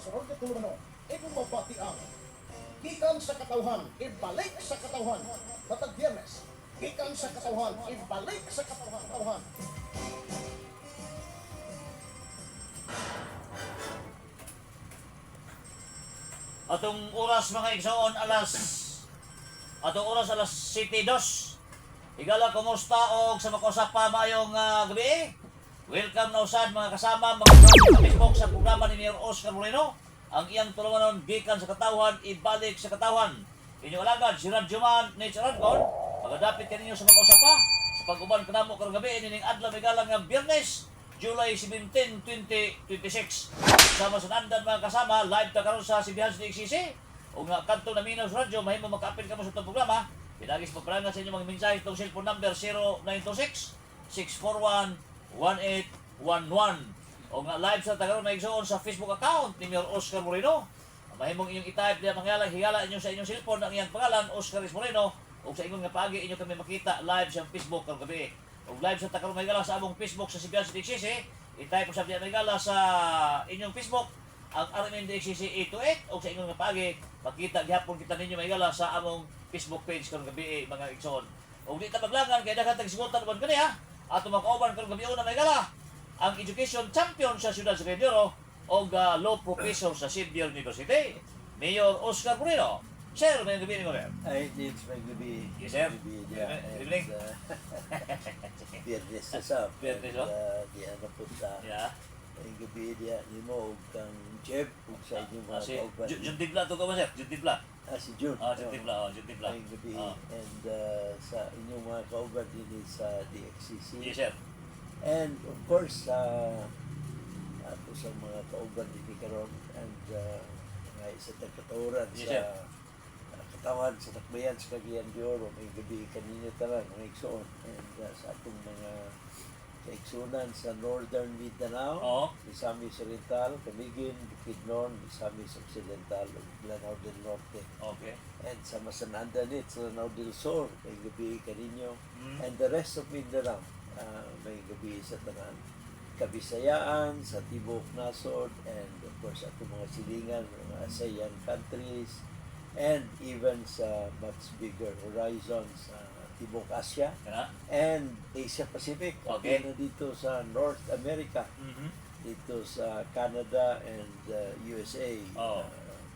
sunod na tulano, ikong mabati ang gikan sa katawhan, ibalik sa katawhan. Matag Biyernes, gikan sa katawhan, ibalik sa katawhan. Atong oras mga igsoon alas 7:02. Higala kumusta og sa makusap pa mayong gabi. Welcome na usad mga kasama mga sa Facebook sa programa ni Mayor Oscar Moreno. Ang iyang tulumanon gikan sa katawhan, ibalik sa katawhan. Inyong alagad si Radyoman Nature Radcon. Magadapit kaninyo sa makusap pa sa pag-uban kanamo karong gabi ining adlaw migalang nga Biyernes, July 17, 2026. Sama sa nandan mga kasama, live ta karon sa Sibihan sa XCC. O nga kanto na Minaw sa radyo, mahimo mag-apil ka mo sa itong programa. Pinagis pagparangan sa inyo mga mensahe itong cellphone number 0926-641-1811. O nga live sa tagaroon may igsoon sa Facebook account ni Mayor Oscar Moreno. Mahimong inyong i-type diya mga higala inyo sa inyong cellphone ang iyang pangalan, Oscar Moreno. O sa inyong nga paagi inyo kami makita live sa Facebook karong gabi. O live sa tagaroon may gala sa among Facebook sa Sibihan sa XCC. I-type po sa diya may gala sa inyong Facebook ang RMN XCC 828 o sa inyong napagi, makita gihapon kita ninyo may gala sa among Facebook page karong gabi mga igsoon. O di ta maglangan kay daghan tag sigutan man kani ha. Ato makauban karong gabi una may gala ang education champion sa siyudad sa Cagayan o law professor sa Xavier University, Mayor Oscar Moreno. Sir, may gabi ni mo, Mayor. Ay, it's may gabi. Yes, sir. Gabi, yeah. Good evening. Biyernes na sa. Biyernes, no? Di ano punta. Yeah. Ay gabi diya, ni mo, huwag kang Jeff, huwag sa inyong mga Si kauban. Jun Tibla to ko ba, sir? Jun Tibla. Si June. Jun Tibla, Jun Tibla. Ay gabi. Oh. And sa inyong mga kauban din sa DXCC. Yes, sir. And of course, ato sa mga kauban din karon and mga isa tagkatauran Yes, sa sir. katawan sa takbayan sa Cagayan de Oro, may gabi kanina talang mga igsoon and sa atong mga kaigsunan sa Northern Mindanao, Oo. Misamis Oriental, Camiguin, Bukidnon, Misamis Occidental, ug Lanao del Norte. Okay. And sa Masanandanit, sa Lanao del Sur, may gabi kaninyo. Mm. And the rest of Mindanao, may gabi sa tanan. Kabisayaan, sa Tibok Nasod, and of course, ato mga silingan, mga ASEAN countries, and even sa much bigger horizons, Tibok Asia, Kana? and Asia Pacific. Okay. Na dito sa North America, Mhm. dito sa Canada and USA. Oh.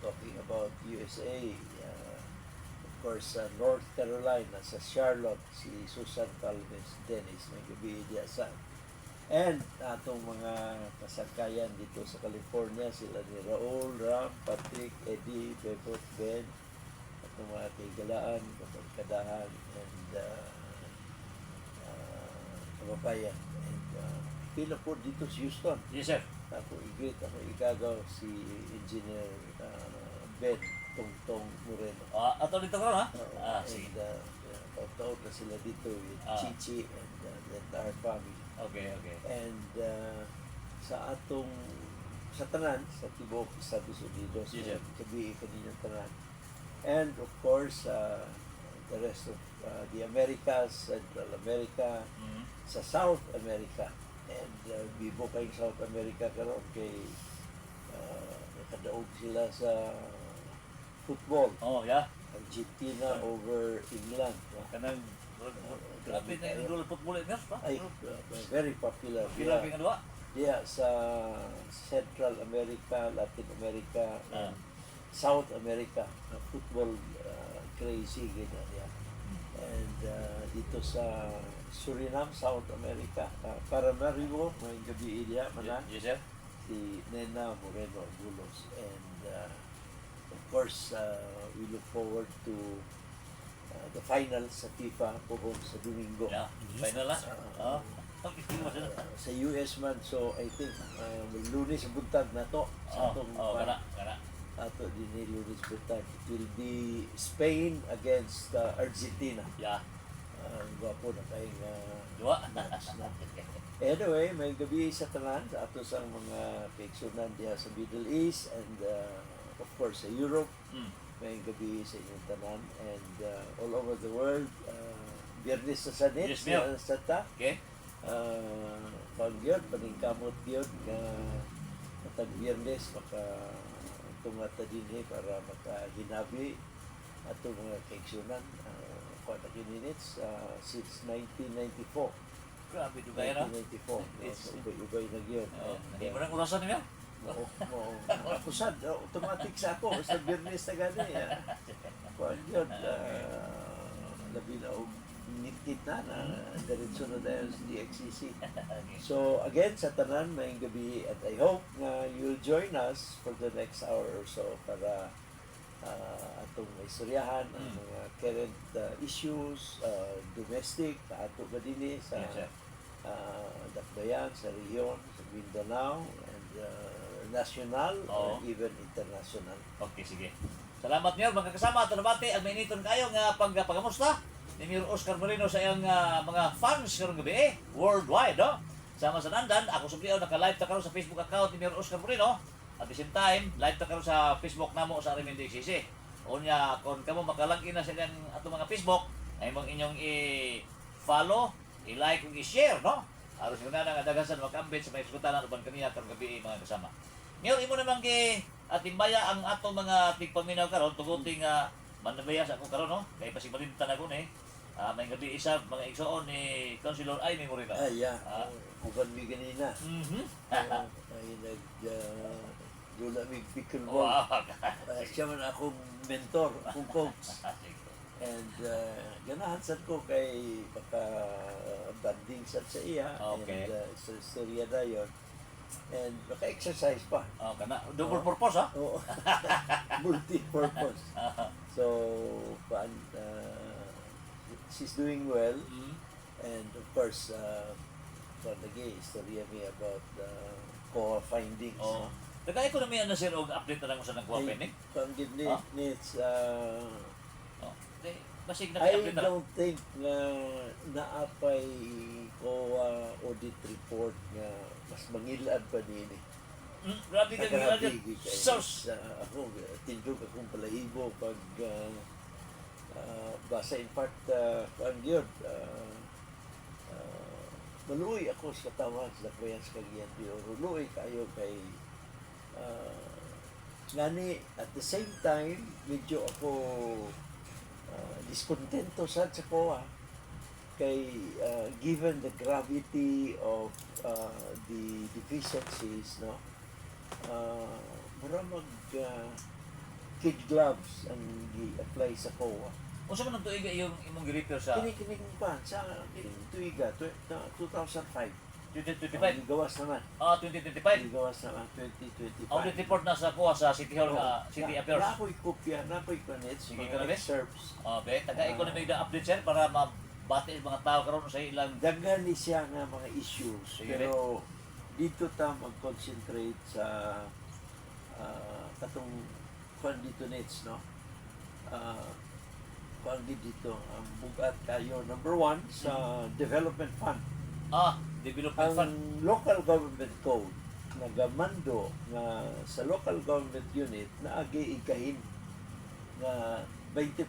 Talking about USA, of course, North Carolina, sa Charlotte, si Susan Calves Dennis, may gabi diya sa. And atong mga kasangkayan dito sa California, sila ni Raul, Ram, Patrick, Eddie, Bebot, Ben, atong mga kaigalaan, kapagkadahan, and kababayan. And pila po dito sa Houston. Yes, sir. Ako i-greet, ako igagaw si Engineer Ben Tongtong Moreno. Ato dito karon ha? And Sige. taon na sila dito with Ah. Chichi and the entire family. Okay, okay. And sa atong sa tanan, sa Tibok, Estados Unidos, Yes, sir. gabi kaninyang tanan. And of course, the rest of the Americas, Central America, Mhm. sa South America. And bibo kayong South America karon kay nakadaog sila sa football. Oh, yeah. Argentina over England. Kanang grabe na yung rule football in pa. Ay, very popular. Grabe nga duwa. Yeah, sa Central America, Latin America, Ah. and South America, football crazy ganyan. Yeah. And dito sa Suriname, South America, Paramaribo, may gabi niya, mana, Yes, sir. si Nena Moreno Bulos. And of course, we look forward to the final sa FIFA puhong sa Domingo. Yeah. Final na. Oh. Sa US man, so I think Lunes buntag na to sa atong Kana, kana. ato din ni Lunes buntag. It will be Spain against Argentina. Yeah. Gwapo na tayong Duwa. match na. Anyway, may gabi sa tanan sa ato sa mga kaigsunan diha sa Middle East and of course sa Europe. Mm. May gabi sa inyong tanan and all over the world. Biyernes sa sanit, Yes, ma'am. sa ta. Okay. Pag yun, paningkamot yun, na matag Biyernes, maka atong mata dinhi para makahinabi atong mga kaigsunan. Kwata kininits since 1994. Grabe do kaya no. 1994. It's- Ubay-ubay na yun. Hindi mo nang urasan niyo. Ako sad, automatic sa ako. Sa Bernes na gani. Kung yun, labi na nitit na diretso na dahil sa DXCC. So again, sa tanan, maayong gabi at I hope na you'll join us for the next hour or so para atong istoryahan ang Mm. mga current issues, domestic, ato ba din sa Yes, sir. Dakbayan, sa rehiyon, sa Mindanao, and national or Oo. even international. Okay, sige. Salamat niyo mga kasama. Ito nabati ang mainiton kayo nga pagamusta ni Mayor Oscar Moreno sa iyang mga fans karong gabi worldwide, no? Sama sa nandan, ako subliyo naka-live ta karon sa Facebook account ni Mayor Oscar Moreno. At the same time, live ta karon sa Facebook namo sa Arimin DXCC. Unya, kung kamo makalagin na sa ilang ato mga Facebook, ay mong inyong i-follow, i-like, ug i-share, no? Aron sa nga dagasan makambit sa may sukutanan uban kaniya karong gabi mga kasama. Ngayon, imo naman kay atimbaya ang ato mga tigpaminaw karon tuguting manabaya sa ako karon, no? Kay pasibalintan ako ni. May gabi isa mga igsoon ni Councilor Aimee Moreno. Yeah. Uban mi ganina. Mhm. Ay dula mi pickleball. Wow. Siya man akong mentor, akong coach. And ganahan sad ko kay baka banding sad sa iya. Okay. And sa istorya na yun. And baka-exercise pa. Oh, kana double purpose ha. Oo. Multi-purpose. So, she's doing well. Mhm. And of course, lagi istorya mi about core findings. Oh. Nagay ko na may sir og update na lang ko sa nagwa ni. Kung give Ah? needs, Oh. Basig na I update na lang. don't think na naapay ko audit report nga mas mangilad pa nini. Grabe ka Grabe, gyud. kay Sos. ako tindog akong palahibo pag basa in fact ang yun maluoy ako sa tawag sa Dakbayan sa Cagayan de Oro. Luoy kayo kay ngani at the same time medyo ako diskontento sad sa koa kay given the gravity of the deficiencies, no, mura mag kid gloves ang gi-apply sa COA. Unsa man ang tuig yung imong gi-repair sa Kini pa sa tuiga 2005. 2025? Gawas naman. 2025. Gawas naman 2025. Audit report na sa kuha sa City Hall nga City Affairs. Napoy kopya, napoy panits, Sige, mga Kalabes. excerpts. Okay, taga-economic na update sir para mabati ang mga tao karon sa ilang Daghan ni siya nga mga issues, Sige, pero dito ta mag-concentrate sa katong kwan dito nets, no? Kwan dito ang bugat kayo number 1 sa development fund. development Ang fund. local government code nagamando nga sa local government unit na agi ikahin nga 20%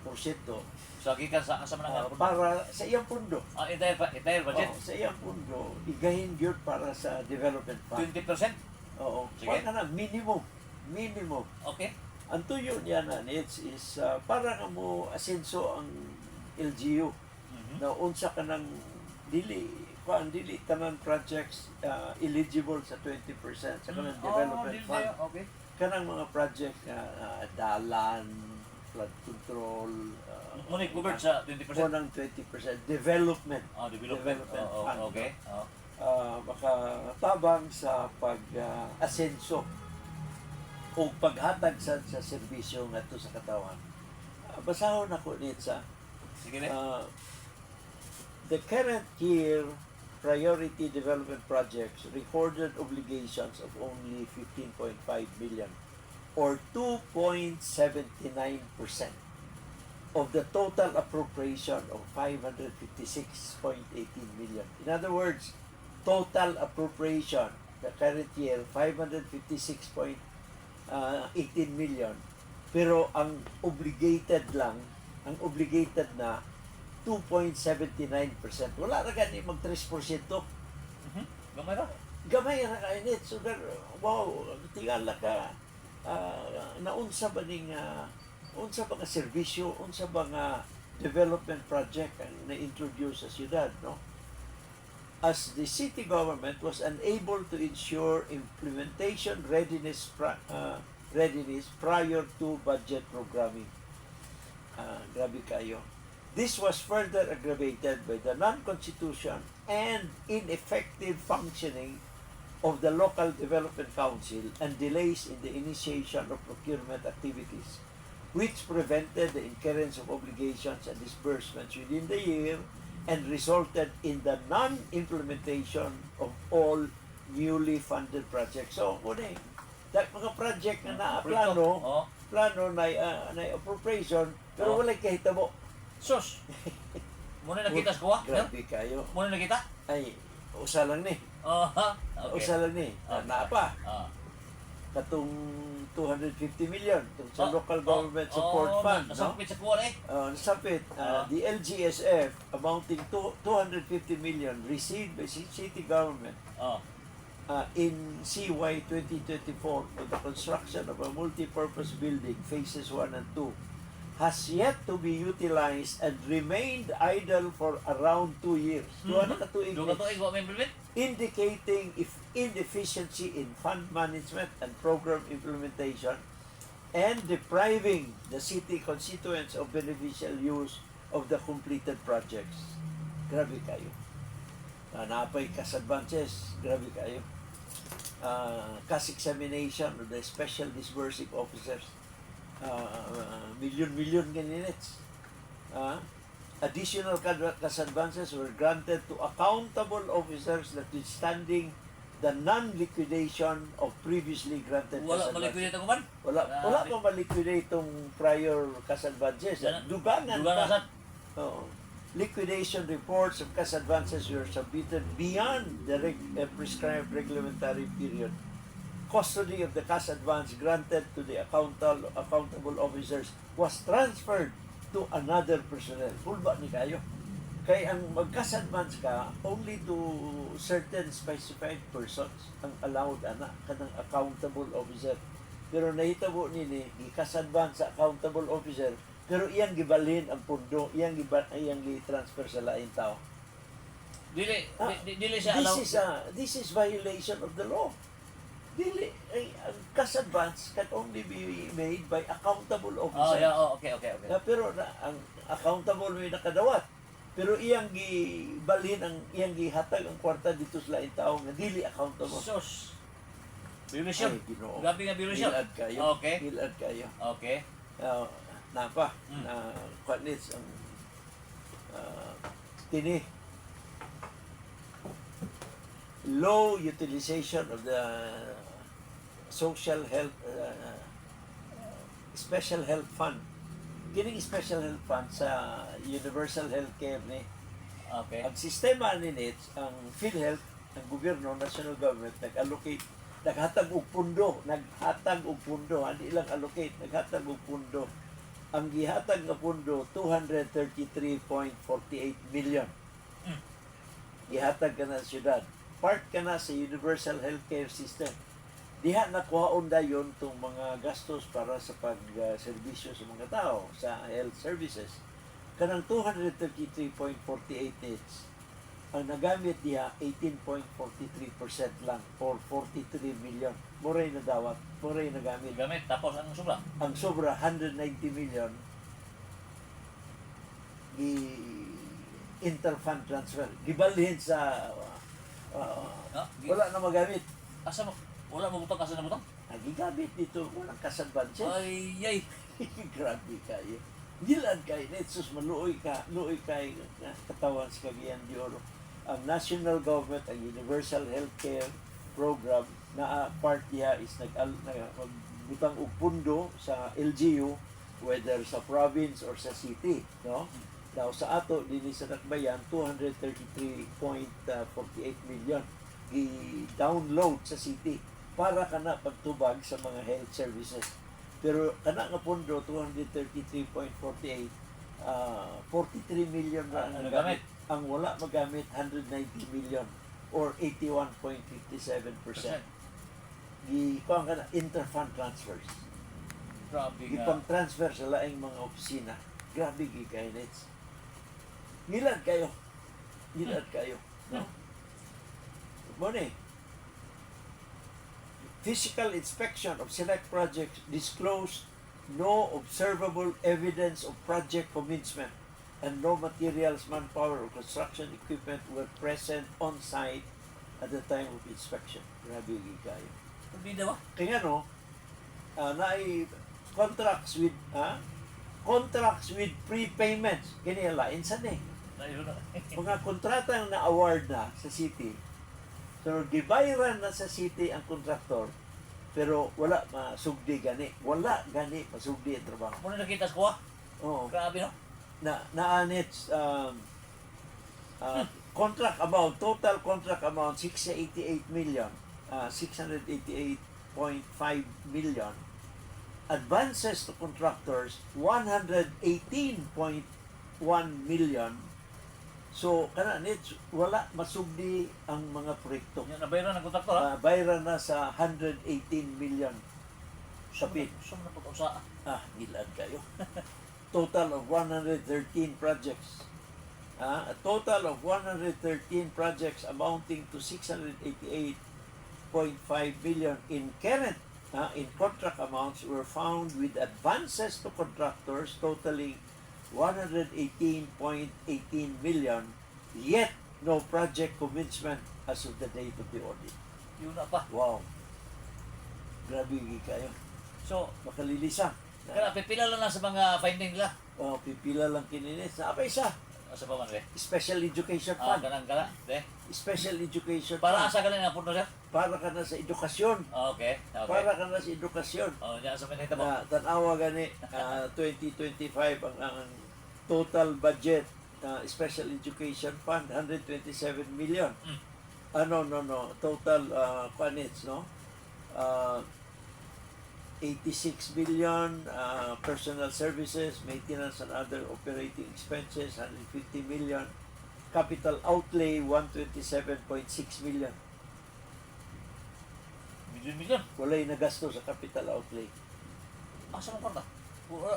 So gikan sa asa man ang para sa iyang pundo. entire budget Sa iyang pundo, igahin yun para sa development fund. 20%. Oo. Sige. Para na, minimum. Minimum. Okay. Ang tuyo niya na nits is para nga mo asenso ang LGU Mhm. na unsa ka ng dili tanan projects eligible sa 20% sa kanang development fund. Okay. Kanang mga project dalan, flood control, Muna covered sa 20%. ng 20% development. Development. fund. Okay. Makatabang sa pag-asenso o paghatag sa serbisyo ngadto sa katawan. Basahon ako nitsa. Sige na. The current year priority development projects recorded obligations of only 15.5 million or 2.79% of the total appropriation of 556.18 million. In other words, total appropriation the current year 556.18 million, pero ang obligated na 2.79%. Wala na gani mag 3%. Gamay ra. Gamay ra ka init. So, wow, tingala ka. naunsa ba ning unsa ba nga serbisyo, unsa ba nga development project ang na-introduce sa siyudad, no? As the city government was unable to ensure implementation readiness prior to budget programming. Grabe kayo. This was further aggravated by the non-constitution and ineffective functioning of the local development council and delays in the initiation of procurement activities, which prevented the incurrence of obligations and disbursements within the year and resulted in the non-implementation of all newly funded projects. So, muna mga project na plano, Oh. na appropriation, pero Oh. walay kahitabo. Sus. Muna nakita sa kuha? Grabe kayo. Muna nakita? Ay, usa lang ni. Oh, okay. Usa lang ni. Okay. Napa. Ah. Katong 250 million itong sa Oh, local government support fund, no? Nasapit sa kuha eh. Nasapit, the LGSF amounting to 250 million received by city government Oh. in CY 2024 for the construction of a multi-purpose building, phases 1 and 2, has yet to be utilized and remained idle for around 2 years. Duha na ka tuig Doon ka to, wa may implement? indicating if inefficiency in fund management and program implementation and depriving the city constituents of beneficial use of the completed projects. Grabe kayo. Napay kas-advances. Grabe kayo. Kas-examination of the special disbursing officers. Million ganits. Additional kas-advances were granted to accountable officers notwithstanding the non-liquidation of previously granted Wala kas-advances. malikulit ako man? Wala pa ma-liquidate itong prior kas-advances. Dugangan Dugangan pa. sa Oo. Liquidation reports of cash advances were submitted beyond the prescribed reglementary period. Custody of the cash advance granted to the accountable officers was transferred to another personnel. Hulba ni kayo. Kaya ang mag-cash advance ka, only to certain specified persons ang allowed ana kanang accountable officer. Pero nahitabo nini, i-cash advance sa accountable officer, pero iyang gibalhin ang pundo, iyang gi-transfer sa laing tao. Dili siya allow. This is violation of the law. Ang cash advance can only be made by accountable Oh, officer. yeah, okay. Pero ang accountable may nakadawat. Pero iyang gibalhin iyang gihatag ang kwarta dito sa laing tao nga dili accountable. Sus. Violation. Ay, Ginoo. Grabe nga violation. Hilad kayo. Okay. Hilad kayo. Okay. Napa Mm. na kwanits ang tini low utilization of the social health special health fund. Kining special health fund sa universal healthcare ni Okay. ang sistema ni NITS, ang PhilHealth, ang gobyerno, national government, nag-allocate, naghatag og pundo, hindi lang allocate, naghatag og pundo. Ang gihatag nga pundo, 233.48 million. Gihatag ka na sa syudad. Part ka na sa universal healthcare system. Diha nakuhaon dayon itong mga gastos para sa pag-serbisyo sa mga tao, sa health services. Kanang 233.48 nits, ang nagamit diha 18.43% lang or 43 million. Muray na dawat, muray na gamit. Gamit tapos ang sobra. Ang sobra 190 million interfund transfer. Gibalhin sa wala na magamit. Asa mo? Wala mo butang, asa na butang? Nagigamit dito, walang kasadvances. Ay. Grabe kayo. Gilad kayo, netsos maluoy kay katawan sa Cagayan de Oro. Ang national government, ang universal healthcare program na part niya is nagbutang og pundo sa LGU, whether sa province or sa city, no? Now sa ato dinhi sa Nakbayan 233.48 million i-download sa city para kana pagtubag sa mga health services. Pero kana nga pondo 233.48 43 million ra ang nagamit. Ang wala magamit 190 million or 81.57%. kuha ka na inter-fund transfers. Grabe nga. Ipang transfer sa laing mga opisina. Grabe gikay nits. Ngilad kayo. Ngilad kayo. No? Mo ni. Physical inspection of select projects disclosed no observable evidence of project commencement and no materials, manpower, or construction equipment were present on site at the time of inspection. Grabe gikayo. Hindi ba? Kaya no, naay contracts with prepayments. Kini lain sa ni. Ayun na. Mga kontratang na-award na sa city. So, gibayaran na sa city ang kontraktor, pero wala masugdi gani. Wala gani masugdi ang trabaho. Muna nakita ko Oo. Grabe no? Na-anits contract amount, total contract amount 688 million, 688.5 million. Advances to contractors 118.1 million. So kana nits wala masugdi ang mga proyekto. Yan nabayaran ng kontraktor ha? Bayaran na sa 118 million kapit. Sum na pag-usa. Gilad kayo. Total of 113 projects. A total of 113 projects amounting to 688.5 million in current in contract amounts were found with advances to contractors totaling 118.18 million, yet no project commencement as of the date of the audit. Yun na pa. Wow. Grabe kayo. So, Makalilisa. kaya pipila lang sa mga finding nila. Pipila lang kininis. Apa isa? Sa paman eh. Special Education Ah, Fund. ganang gana. De. Special Education Para Fund. asa galing na puno sir? Para ka na sa edukasyon. Okay. Okay. Para ka na sa edukasyon. Oh, diyan sa minita mo. Tanawa gani 2025 ang total budget Special Education Fund 127 million. No. Total panits, no? 86 billion, personal services, maintenance and other operating expenses, 150 million. Capital outlay, 127.6 million. Milyon-milyon. Walay nagasto sa capital outlay. Asa mo kwarta?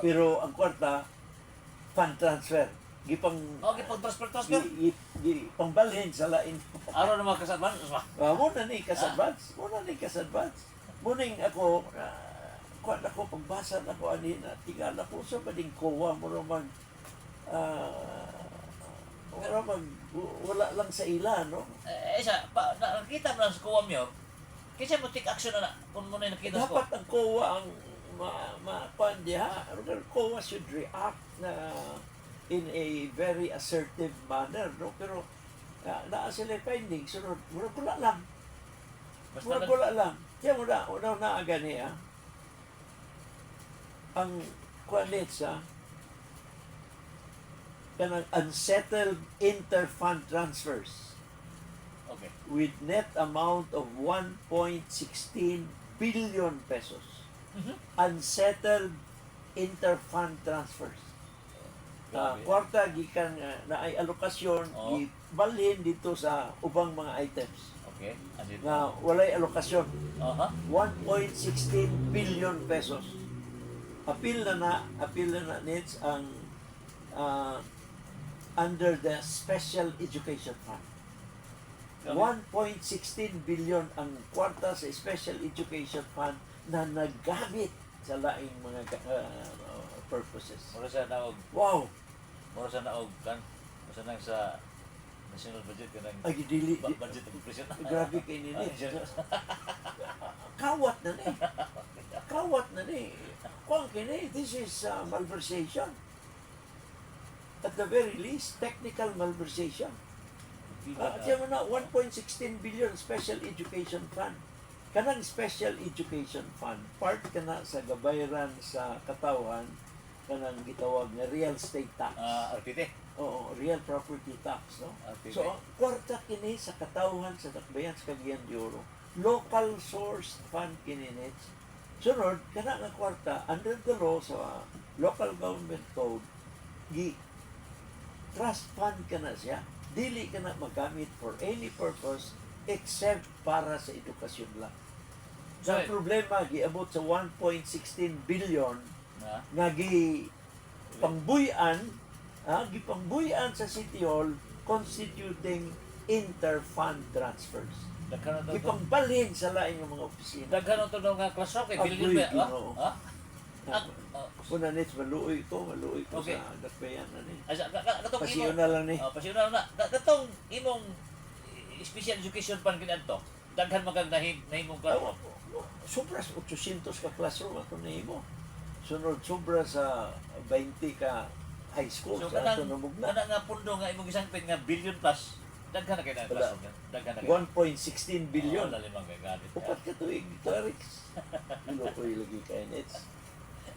Pero ang kwarta, fund transfer. Gipang Okay, pag transfer. pangbalhin sa lain. Araw na mga kasadman. Muna ni kas-advance. Muning ako, kuan ako pagbasa na ko ani na tingala ko sa bading kowa mo naman wala lang sa ila, no? Isa, nakita mo lang sa kuwam yun. Kasi mo take action na kung mo na nakita sa Dapat ang kowa ang kuan diha. Kowa should react na in a very assertive manner, no? Pero naa sila finding, sunod, murag wala lang. Basta Wala lang. Kaya mo na gani, ang kuanits, kanang unsettled inter-fund transfers Okay. with net amount of 1.16 billion pesos. Unsettled inter-fund transfers. Grabe. Kwarta gikan na ay alokasyon, Oo. ibalhin dito sa ubang mga items Okay. Andito. na walay alokasyon. Aha. 1.16 billion pesos. Apil na needs ang under the Special Education Fund. 1.16 billion ang kwarta sa Special Education Fund na naggamit sa laing mga purposes. Mura sa naog. Wow! Mura sa naog kan. Mura na sa national budget kanang Ay, dili. budget of prison. Grabe kay nini. Kawat na ni. Kawat na ni. Kung kini, this is malversation. At the very least, technical malversation. Kaya mo na, 1.16 billion Special Education Fund. Kanang Special Education Fund, part ka na sa gabayran sa katawan, kanang gitawag na real estate tax. RPT. Oo, real property tax, no? RPT. So, kwarta kini sa katawan sa Takbayan sa Cagayan de Oro. Local source fund kini nits. Sunod, kana nga kwarta, under the law sa local government code, trust fund ka na siya. Dili ka na magamit for any purpose except para sa edukasyon lang. Sa Sorry. problema, giabot sa 1.16 billion Na? nga pangbuyan, gipangbuyan sa City Hall constituting inter-fund transfers. Daghan na to. Gipangbalhin sa lain ng mga opisina. Daghan na to nga classroom kay Agoy, billion ba? Ginoo. Ha? Ah, Una nits, maluoy ko Okay. sa dakbayan na ni. katong Pasiyo imong na lang ni. pasiuna na. Katong imong special education pan kinadto. Daghan magag nahimong classroom. Sobra sa 800 ka classroom ato nahimo. Sunod sobra sa 20 ka high school So sa ato kanang namugna. nga pundo nga imong isangpit nga billion plus. Daghan na kay na Wala. classroom yan. Daghan na kay. 1.16 billion. Oh, lalimang kay ganit. Upat ka tuig, clerics. Ilo ko ilagi kay nets.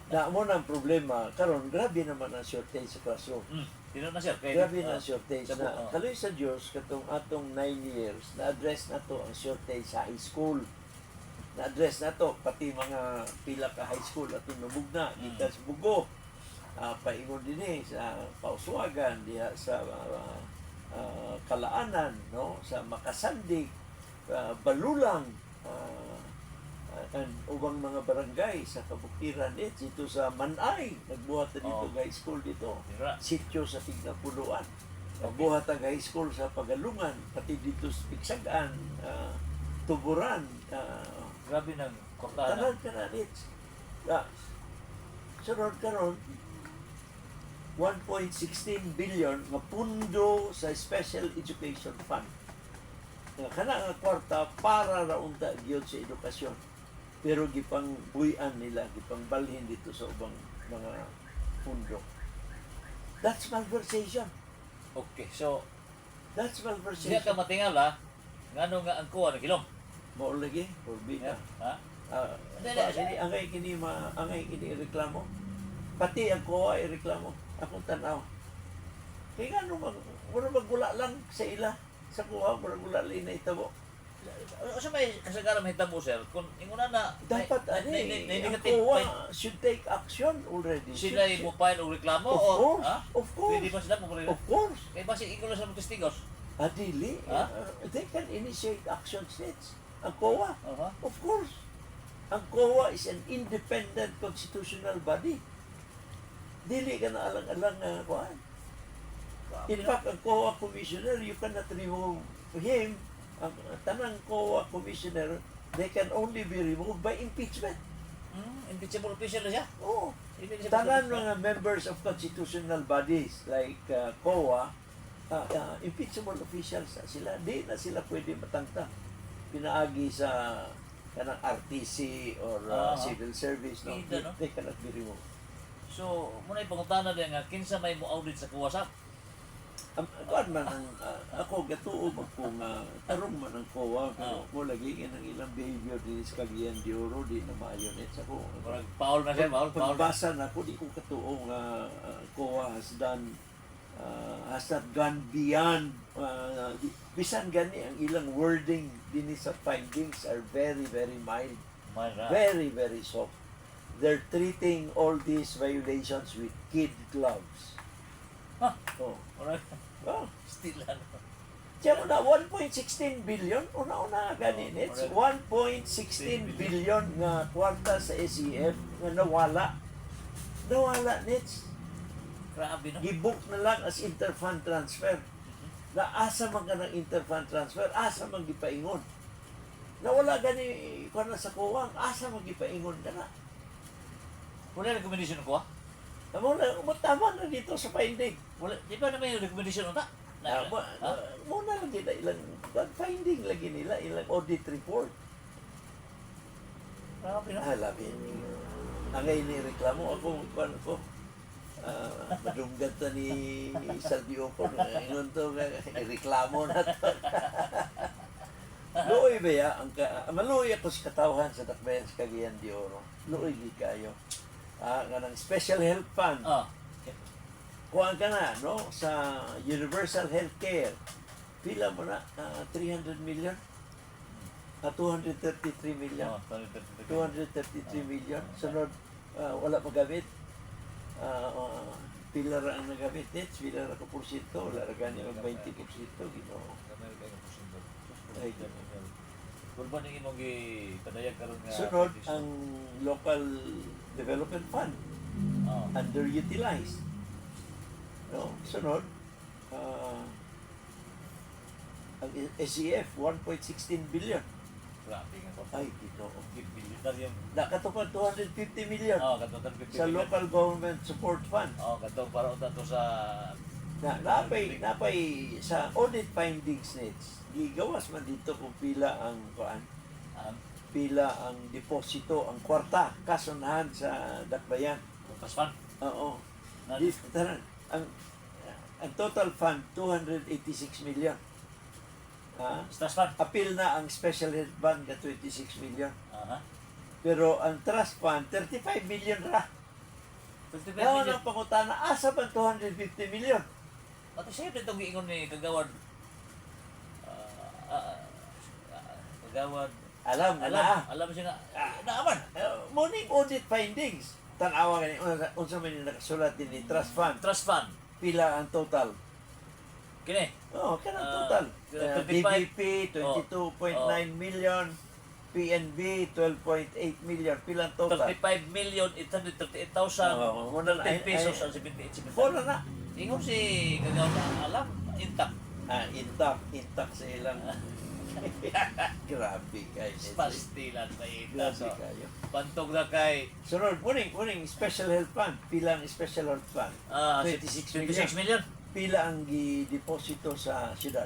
Na mo na ang problema, karon grabe naman ang shortage sa classroom. Dino na sir kay. Grabe na ang shortage Sabo, na kaloy sa Dios katong atong 9 years na-address na to ang shortage sa high school. Na-address na to pati mga pila ka high school atong namugna gikan sa Bugo. Paingon din sa Pauswagan diha sa Kalaanan, no, sa Makasandig, Balulang, and ubang mga barangay sa Kabuktiran dito sa Manay, nagbuhat na dito high school dito. Dira. Sityo sa Tignapuloan. Nagbuhat ang high school sa Pagalungan, pati dito sa Pigsagan, Tuburan, Grabe nang kortahan. tanan ka na nits. Sunod karon 1.16 billion nga pundo sa Special Education Fund. Nga kana nga kwarta para ra unta gyud sa edukasyon. Pero gipangbuyan nila, gipangbalhin dito sa ubang mga pundo. That's malversation. Okay, so That's siya malversation. ka matingala ngano nga ang kuha ng kilom. Mao lagi, forbida. Ha? Angay kini reklamo. Pati ang kuha reklamo. Akong tanaw. Kaya nga nung mura magula lang sa ila. Sa kuha, mura magula lang na itabo. O sa may kasagaran mahitabo sir, kung inguna na Dapat, na ang negative kuha should take action already. sila mo file og reklamo Of o course, ha? of course. Pwede ba sila mo Of course. Kay basi ikaw lang sa mga testigos. Adili, Ha? they can initiate action states. Ang COA, Aha. of course. Ang COA is an independent constitutional body. Dili ka na alang-alang nga kuhaan. In fact, ang COA commissioner, you cannot remove him. Ang tanang COA commissioner, they can only be removed by impeachment. Impeachable official na siya. Oh, Impeachable tanan official. mga members of constitutional bodies like COA, impeachable officials na sila. Di na sila pwede matangtang. Pinaagi sa kanang RTC or civil service. No? Ida, no? They cannot be removed. So, muna ipangutana din nga kinsa may mo audit sa kuwasap. Kuan man ang ako gatuo kung tarong man ang COA pero mo lagi ang ilang behavior din sa Cagayan de Oro di na maayo net sa ko. Murag Paul na siya, Paul. Pagbasa na ko di ko katuo nga COA has not gone beyond bisan gani ang ilang wording din sa findings are very very mild, very very soft. They're treating all these violations with kid gloves. Ha? Oh. Alright. Well, Still ano. tiyan mo na 1.16 billion una-una gani nits 1.16 billion nga kwarta sa SEF nga nawala nits. Grabe no. Gibook na lang as interfund transfer. Na asa man ka ng interfund transfer, asa man gipaingon. Na wala gani kuan na sa kuwang, asa man gipaingon ka na. Wala recommendation ko ah. Amo na tama na dito sa finding. Wala, di ba naman yung recommendation unta? Muna lang nila ilang finding lagi nila, ilang audit report. Grabe no. Labi. Angay ni reklamo ako kuan ko. Madunggat na ni Saldio ko. Ingon to, reklamo na to. Luoy ba ya? Maluoy ako sa katawhan sa Dakbayan sa Cagayan de Oro. Luoy di kayo. Nga ng Special Health Fund. Kuhaan ka na, no? Sa Universal Healthcare. Pila mo na? 300 million? 233 million. 233 million. Sunod, wala magamit. Pila ra ang nagamit nets, pila ra ka porsyento, wala ra gani ang 20%, Ginoo. Ay, Kung ba nang imong gipadayag karon nga Sunod petition? ang local development fund, Oh, underutilized. No, sunod ang SEF 1.16 billion. grabe nga ko. Ay, Ginoo. Bilyonar yung Nakatupad 250 million katong 50 sa local government support fund. katong para unta to sa Napay sa audit findings nits. Gigawas man dito kung pila ang ang pila ang deposito, ang kwarta kasunahan sa dakbayan. trust fund. Oo. Na- Ang total fund 286 million. Trust fund. Appeal na ang special health fund na 26 million. Aha. Pero ang trust fund 35 million ra. 25 Nawa million. ng pangutana asa ba 250 million? At siyempre itong giingon ni Kagawad Kagawad Alam na. alam siya nga naaman. Morning audit findings. Tanawa gani unsa man yung nakasulat din ni trust fund. Trust fund. Pila ang total? Kini. Oh, kanang total. 25. DBP 22.9 million, PNB 12.8 million. Pila ang total? 35,838,000 Oo, muna na. 10 pesos ang 78. Wala na. Ingon si Kagawad alam intact. Intact sa ilang. Grabe guys. Pastilan pa ita. Grabe So, kayo. pantog na kay Sunod, muning special health fund. Pila ang special health fund? 26 26 million. Pila ang gideposito sa syudad?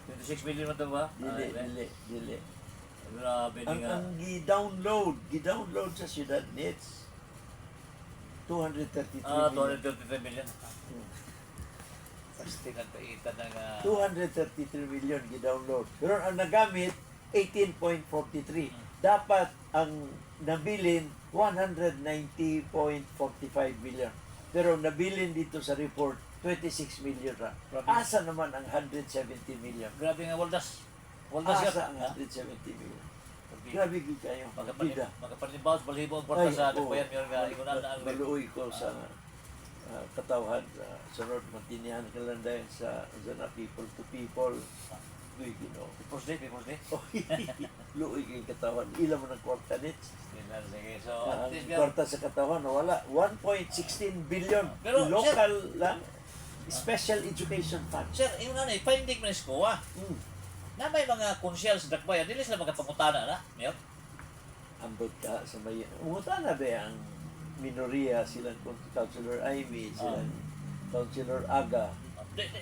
26 million man to ba? Dili. Grabe ni nga. Ang gi-download sa syudad nits 233 million. 233 million. Pastilan pa ita na nga. 233 million gi-download. Pero ang nagamit 18.43. Dapat ang nabilin 190.45 million. Pero nabilin dito sa report 26 million ra. Grabe. Asa naman ang 170 million? Grabe nga Waldas. Waldas yan. Asa ang 170 million? Grabe gid kayo. Bida. Magkapanibawad, balibo ang kwarta sa Dakbayan yun nga. Igunan na ang Maluoy ko sa katawhan sa sunod matinihan kalandayan sa na people to people. Uy, Ginoo. People's Day. Luoy kay katawhan. Ila mo ng kwarta nits. Sige. So, Ang at least nga, kwarta sa katawhan wala. 1.16 billion Pero, local lang special education fund. sir, yung ano finding mo na SCOA, Mm. na may mga konsyel sa Dakbayan, dili sila magkapangutana na, Mayor? Ambot ka sa may umuta na ba ang minoriya silang Councilor Amy, silang Councilor Aga.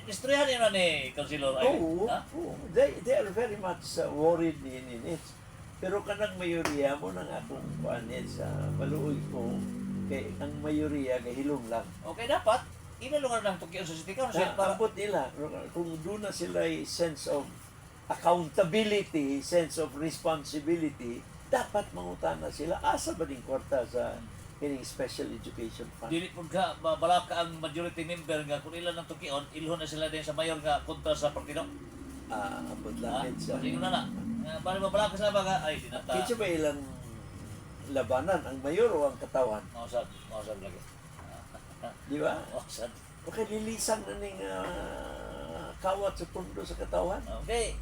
Istoryahan yun na ni Councilor Ivy. Oo, Ha? oo. They are very much worried in it. Pero kanang mayoriya mo nang akong kuanin sa maluoy ko kay ang mayoriya gahilom lang. Okay, dapat, inalungan ng Tokyo sa City Council Na, para ambot nila kung doon na sila sense of accountability, sense of responsibility, dapat mangutana sila asa ba ding kwarta sa kining special education fund. dili pud ka balaka ang majority member nga kung ilan ang tukion, ilhon na sila din sa mayor nga kontra sa partido. Ambot Ha? lang sa Kasi na na. Bali mabalaka sila ba ay dinata. Kinsa ba ilang labanan ang mayor o ang katawan, Mausad lagi. di ba? Mausad. Okay, lilisan na ning kawat sa pundo sa katawan. Okay.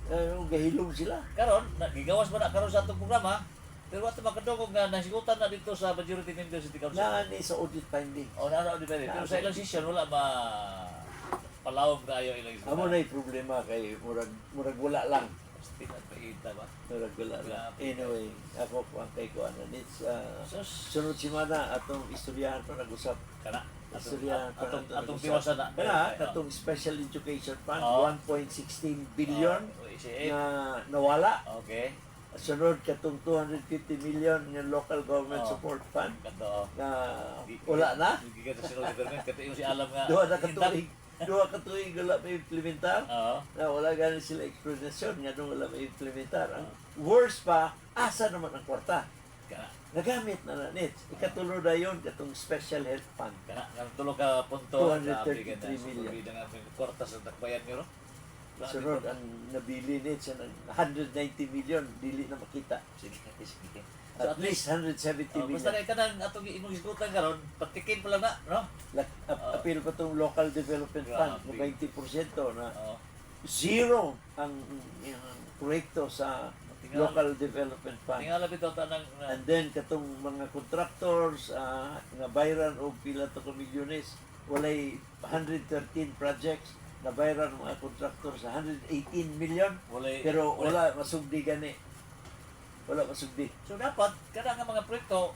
Gahilom sila. Karon, gigawas ba na karon sa atong programa? Pero wato makadungog nga nasigutan na dito sa majority member sa City Council. Naani sa audit finding. O na di ba? Pero sa ilang session wala ba palawom kayo ilang session. Amo na problema kay murag wala lang. Stilan pa ita ba? Murag wala lang. Grabe. Anyway, ako po ang kay ko ano nits Sus. sunod semana atong istoryahan pa nag-usap. Kana. Istoryahan pa Atong tiwasa na. Kana katong special education fund Oo. 1.16 billion ECF. na nawala. Okay. Sunod katong 250 million ng local government Oo. support fund Kato. na wala na. Hindi ka sa government kato yung si alam nga. Duha ka tuig wala may implementar. Oo. Na wala gani sila explanation nga nung wala may implementar. Ang worst pa, asa naman ang kwarta? Kana. Nagamit na na nits. Ikatulo na yun katong special health fund. Kana nga tulog ka punto. 233 million. Bida nga kwarta sa Dakbayan nyo. Sunod ang nabili nits ng 190 million dili na makita. Sige. At least 170 Basta million. kay kanang atong imong isgutan karon, patikin pa lang na, no? Appeal pa tong local development fund mo Grabe. 20% na Oo. zero ang proyekto sa local development fund. Tingala bitaw tanang And then katong mga contractors nga bayran og pila to ka milyones, walay 113 projects na bayran mga contractors sa 118 million, walay pero wala masugdi gani. Wala masugdi. So dapat kada nga mga proyekto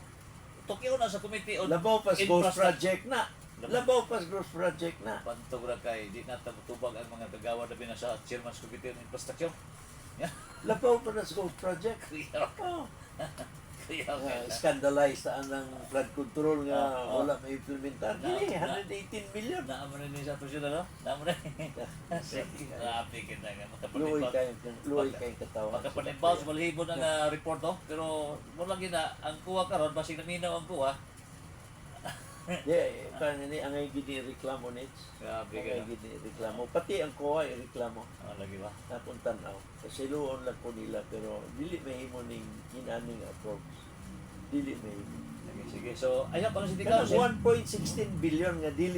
tukyo na sa committee on Labaw pas ghost infrastructure. project na. Labaw pas ghost project na. Pantog ra kay di na tabutubag ang mga kagawa na binasa Chairman's Committee on Infrastructure. Labaw pa na sa ghost project. Kaya Oh. kaya Scandalized ang flood control nga Oh, oh. wala maimplementar. Na- Dili, na- 118 million. Naamo na ni sa presyo na no? Naamo na. Grabe kita nga Luoy makapanibaw. kayong katawan. Makapanibaw sa balhibo na nga report no? Pero wala gina ang kuha karon basig naminaw ang kuha. Yeah, kanini ang ay gini reklamo nits. Grabe Ang ka ay gini reklamo. Pati ang kuha ay reklamo. lagi ba? Akong tanaw. Kasi luon lang po nila pero dili mahimo ning inaning approach. Dili mahimo. Sige. So, ayaw pa si Kanang Council. 1.16 billion nga di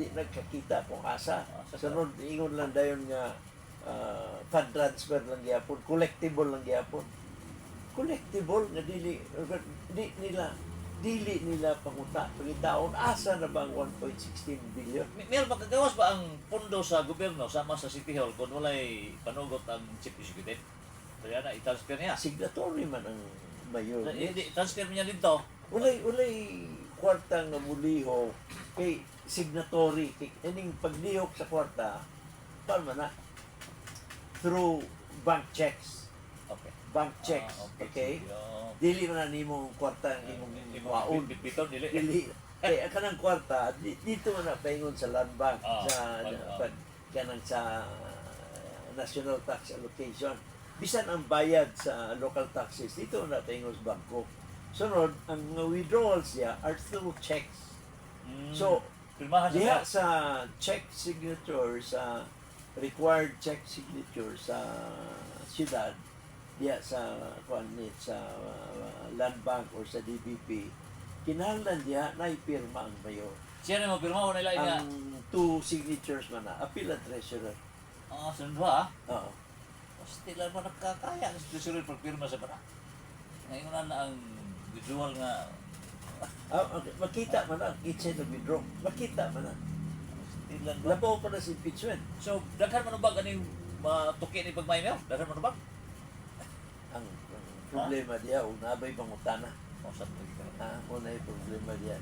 nagkakita kung asa. Sunod ingon lang dayon nga fund transfer lang gyapon, collectible lang gyapon. Collectible nga dili nila pangitaon asa na ba ang 1.16 billion? Meron magkagawas ba ang pondo sa gobyerno sama sa City Hall kung walay panugot ang Chief Executive? Kaya na, i-transfer niya. Signatory man ang mayor. Hindi, transfer niya dito. Ulay kwarta nga muliho kay signatory kay ining paglihok sa kwarta paano man na through bank checks. Okay. Bank checks. Okay? Dili man na nimo kwarta ang imong waon. Biton, dili. Dili. Kay kanang kwarta dito man na paingon sa land bank sa kanang sa national tax allocation. Bisan ang bayad sa local taxes dito na paingon sa bangko. Sunod, ang mga withdrawals niya are through checks. So, pirmahan diha siya. sa check signature, sa required check signature sa siyudad, diha sa sa land bank or sa DBP, kinahanglan diha na ipirma ang mayor. Siya na mapirma ko nila ina. Ang two signatures man na, appeal at treasurer. Sunod ba? Oo. Basta lang mo nakakaya. Gusto rin pagpirma sa bara. Ngayon na ang visual nga. Makita man na, kitchen na withdraw. Makita man na. Ilan ba? Labaw pa na sa impeachment. So, daghan man ba ganing matuki ni pagmaymaw? Daghan man ba? Ang problema diya, unabay pangutana. O sa tuloy ka. Una yung problema diya.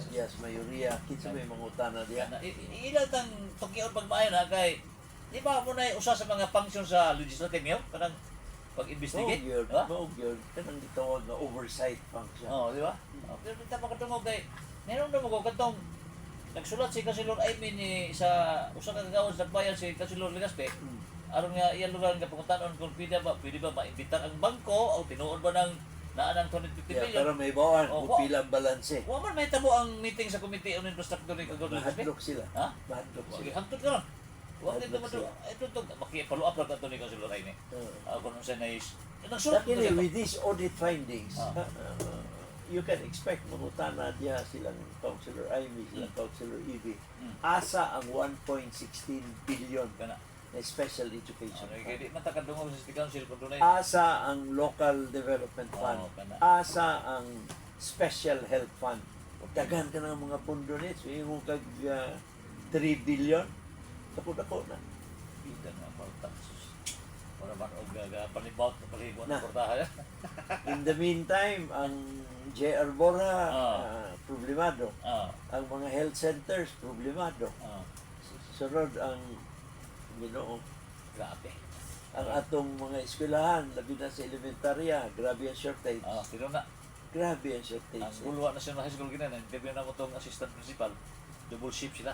Yes, mayoriya. Kitsa may mangutana diya. Ilan tang tukion pagmayon na kay di ba mo na usa sa mga function sa legislative niyo? Kanang pag-investigate? Diba? Yun. Kanang gitawag na oversight function. Oo, di ba? Pero kita makatungog kay meron na mo katong nagsulat si Councilor Aimee ni sa usa ka kagawas nagbayan si Councilor Legaspe. Aron nga iyang lugar nga pangutan-on kung pwede ba maimbitar ang bangko o tinuod ba ng naan ang 250 Yeah, million? pero may bawaan. Oh, Upila ang balanse. Wa man may tabo ang meeting sa Committee on Infrastructure ni Councilor Legaspe. Mahadlok sila. Ha? Mahadlok Wagi sila. hangtod ka ron. Wag dito Mahadlok mo ito to makipalo up lang to ni Councilor Aimee. Kung ano sa nais. Nagsulat ko Lakini siya. with these audit findings, Ah. you can expect mangutana diya silang Councilor Aimee, silang Councilor Evie. Mm. Asa ang 1.16 billion Kana. na special education Ano fund. kaya di matakadungog sa City Council kung doon ay Asa ang local development fund. Oo, kana. Asa ang special health fund. Daghan ka ng mga pundo nito. Yung kag 3 billion. Dako-dako na. bidan nga about taxes. Wala man og panibot na palibot Na. na portahan. In the meantime, ang JR Bora, problemado. Ah, Ang mga health centers, problemado. ah, Sunod ang Ginoo. grabe. Ang atong mga eskwelahan, labi na sa elementarya, grabe ang shortage. Ah, pero na Grabe ang ang shortage. Bulwa National High School ginan, interview na mo tong assistant principal. Double shift sila.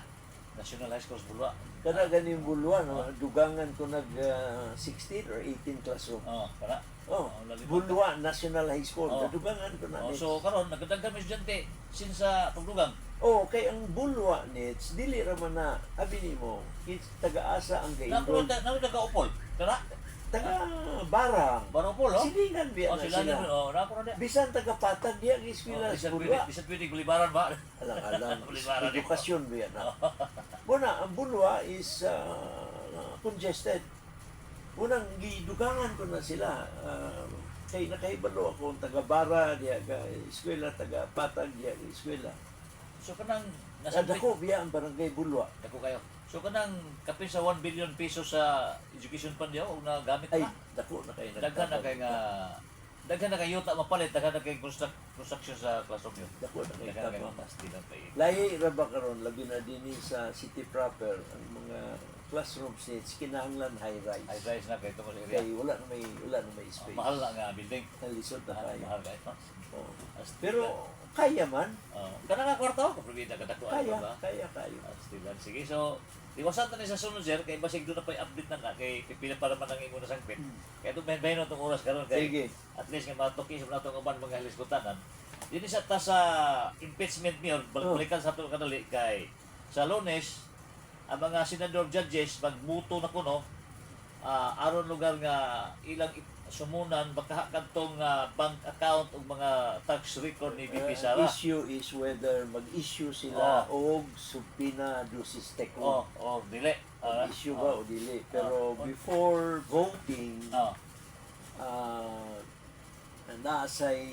National High School sa Bulwa. Kada ganing bulwan, dugangan ko nag 16 or 18 classroom. Oh, kana. Oh, lalipad. Bulwa National High School. Oh. Dugangan ko na. Oh, nits. so karon nagdagdag kami estudyante since sa pagdugang. Oh, kay ang Bulwa nits, dili ra man na abi nimo, taga-asa ang gaindon. Nakuha daga upol. Kana. Taga Barang. Barupol, oh. Silingan biya Oh, na sila sila. na. Oh, nakuha na. Bisan taga Patag diya ang eskwela sa Bulwa. Bisan pwede gulibaran ba? Alang-alang, Bulibaran ito. edukasyon biya na. Muna, ang Bulwa is congested. unang gidugangan ko na sila. Kay nakahibalo ako taga-Bara diya ga eskwela, taga-Patag diya ga eskwela. So kanang Sa nasa dako biya ang barangay Bulwa. dako kayo. So kanang kapin sa 1 billion pesos sa education fund niyo og nagamit Ay, na. dako na kay Daghan na kay nga daghan na kayo ta mapalit, daghan na kay construction sa classroom niyo. Dako na kay Daghan na kay tapang. pasti lang kay. Lahi ra ba karon labi na dinhi sa city proper ang mga classroom seats kinahanglan high rise. Ay guys na kay tungod sa area. Kay wala na may space. Mahal na nga building. Nalisod na Mahal, kayo. mahal guys. No? Oo. Astig Pero lang. kaya man. Kana nga kwarto, kaprovida ka dako Kaya, ba? kaya. Astig lang. Sige, so iwasan ta ni sa sunod sir kay basig doon na pa update na ka kay pipila para man ang imo na sangpit. Kaya to ben tong oras karon kay Sige. at least nga matuki sa natong uban mga hilisgutanan. Dili sa ta sa impeachment mayor balikan sa ato kadali kay sa Lunes ang mga senador judges magmuto na kuno aron lugar nga ilang sumunan baka kadtong bank account ug mga tax record ni BP Sara. Issue is whether mag-issue sila og subpoena ducis tecum. Dili. Issue ba o dili. Pero before voting, naasay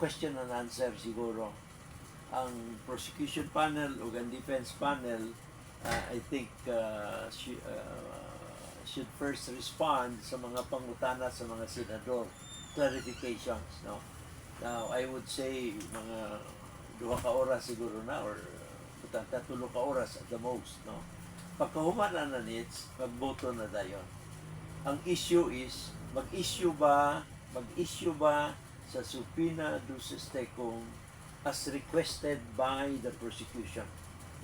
question and answer siguro. Ang prosecution panel o ang defense panel, I think should first respond sa mga pangutana sa mga senador, clarifications, no? Now, I would say mga 2 ka oras siguro na or 3 ka oras at the most, no? Pagkahuman na nits, magboto na dayon. Ang issue is mag-issue ba sa subpoena ducis tecum as requested by the prosecution.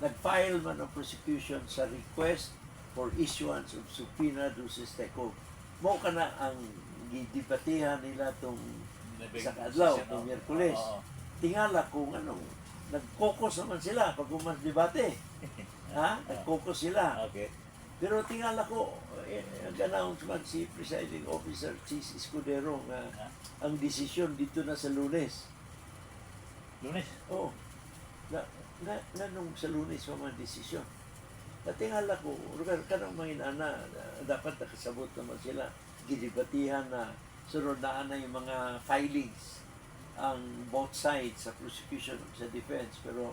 Nag-file man ang prosecution sa request for issuance of subpoena ducis tecum. Mo kana ang gidebatehan nila tong sa adlaw, tong Miyerkules. Tingala kung nag-focus naman sila pag mas debate. Nag-focus sila. Okay. Pero tingala ko, nag-announcement si Presiding Officer Chis Escudero nga ang desisyon dito na sa Lunes. Lunes. Oo. Nung sa Lunes pa man desisyon. Natingala ko, lugar ka ng mga inana, dapat nakasabot naman sila. Gidibatihan na, sunod na yung mga filings ang both sides sa prosecution at sa defense. Pero,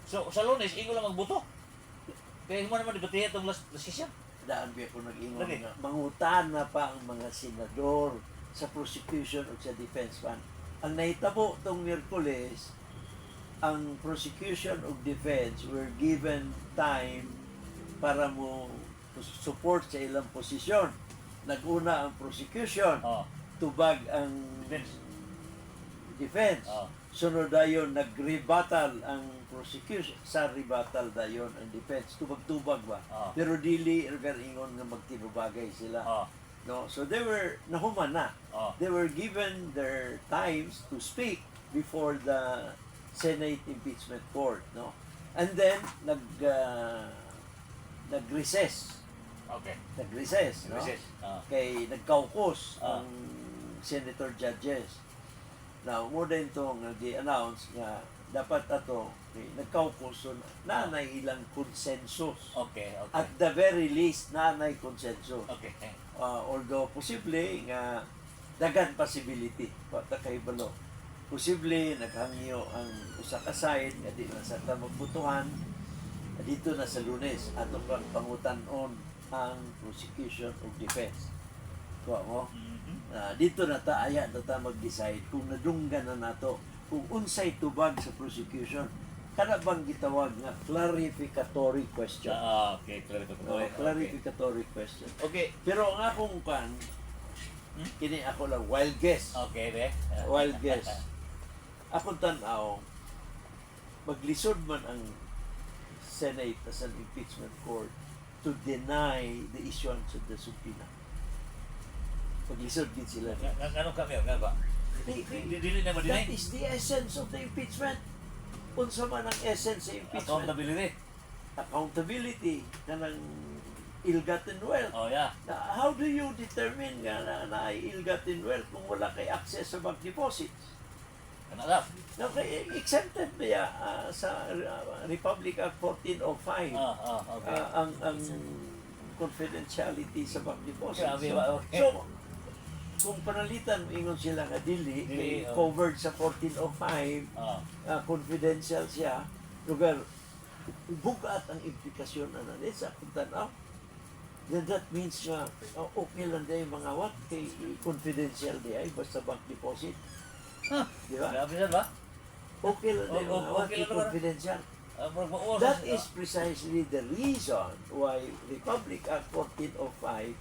So sa Lunes ingo lang magboto. Kaya mo naman debatihan tong last decision. daan biya ko nag-ingon Lagi. nga, mangutan na pa ang mga senador sa prosecution o sa defense fund. Ang nahitabo tong Miyerkules, ang prosecution o defense were given time para mo support sa ilang posisyon. Nag-una ang prosecution, tubag ang defense. Sunod dayon nag-rebuttal ang prosecution, sa rebuttal dayon ang defense. Tubag-tubag ba? Pero dili ingon nga magtinubagay sila. No, so they were nahuman na. They were given their times to speak before the Senate Impeachment Court, no? And then nag-recess. Okay. Nag-recess, no? Recess. Kay nag-caucus ang senator judges. Now, mo din itong nag-announce nga dapat ato nag-caucus na ilang consensus. Okay, okay. At the very least, na consensus. Okay. Although posible nga dagan possibility pata kay balo. Posible naghangyo ang usa ka side nga di na sa magbutuhan dito na sa Lunes ato pang pangutan-on ang prosecution of defense. Kuha mo? Dito na ta aya na ta mag-decide kung nadunggan na nato kung unsay tubag sa prosecution. Kana bang gitawag nga clarificatory question? Okay, clarificatory. Clarificatory question. Okay. Pero ang akong kan, kini ako lang wild guess. Okay, be. Wild guess. Akong tanaw, maglisod man ang Senate as an impeachment court to deny the issuance of the subpoena. Maglisod din sila. Ano kami, nga ba? Dili na That madinay. is the essence of the impeachment. Unsa man ang essence sa impeachment? Accountability. Accountability kanang ill-gotten wealth. Oh, yeah. How do you determine nga na ill-gotten wealth kung wala kay access sa bank deposits? Kana lang. Now, exempted ba sa Republic Act 1405? Okay. Ang confidentiality sa bank deposit. Grabe ba? Okay. So, kung panalitan, ingon sila nga dili, Dili, covered sa 1405, Ah. confidential siya, lugar, bugat ang implikasyon na sa kung tanaw. Then that means nga, okay lang din mga what, kay confidential di ay, basta bank deposit. Huh. Di ba? Grabe yan ba? Okay lang din mga what, Okay kay lang naman. confidential. Murag mauwas That na- is precisely the reason why Republic Act 1405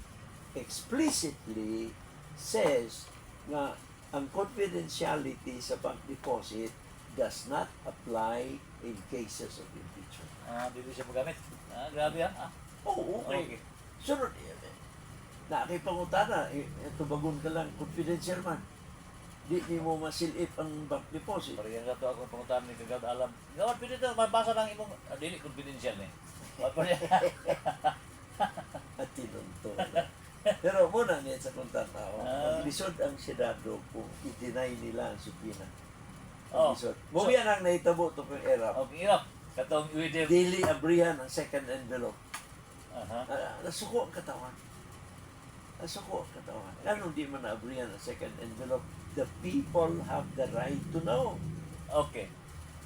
explicitly says nga ang confidentiality sa bank deposit does not apply in cases of impeachment. Dili siya magamit. Grabe yan. Oo, okay. Okay. Sunod, nakakipangutana, tubagon ka lang, confidential man. Di mo masilip ang bank deposit. Parang nga to akong pangutan ni Kagawad Alam. Gawad, pwede ito, mabasa ng imong, dili, confidential ni. Wala pa niya. At tinunto. Pero muna niya sa kung tanaw, lisod ang Senado kung i-deny nila ang subpoena. Oh. Lisod. Mubiyan ang nahitabo ito kung era. Okay, hirap. Katong iwidim. Daily abrihan ang second envelope. Aha. Nasuko ang katawan. Nasuko ang katawan. Ano di man naabrihan ang second envelope? The people have the right to know. Okay.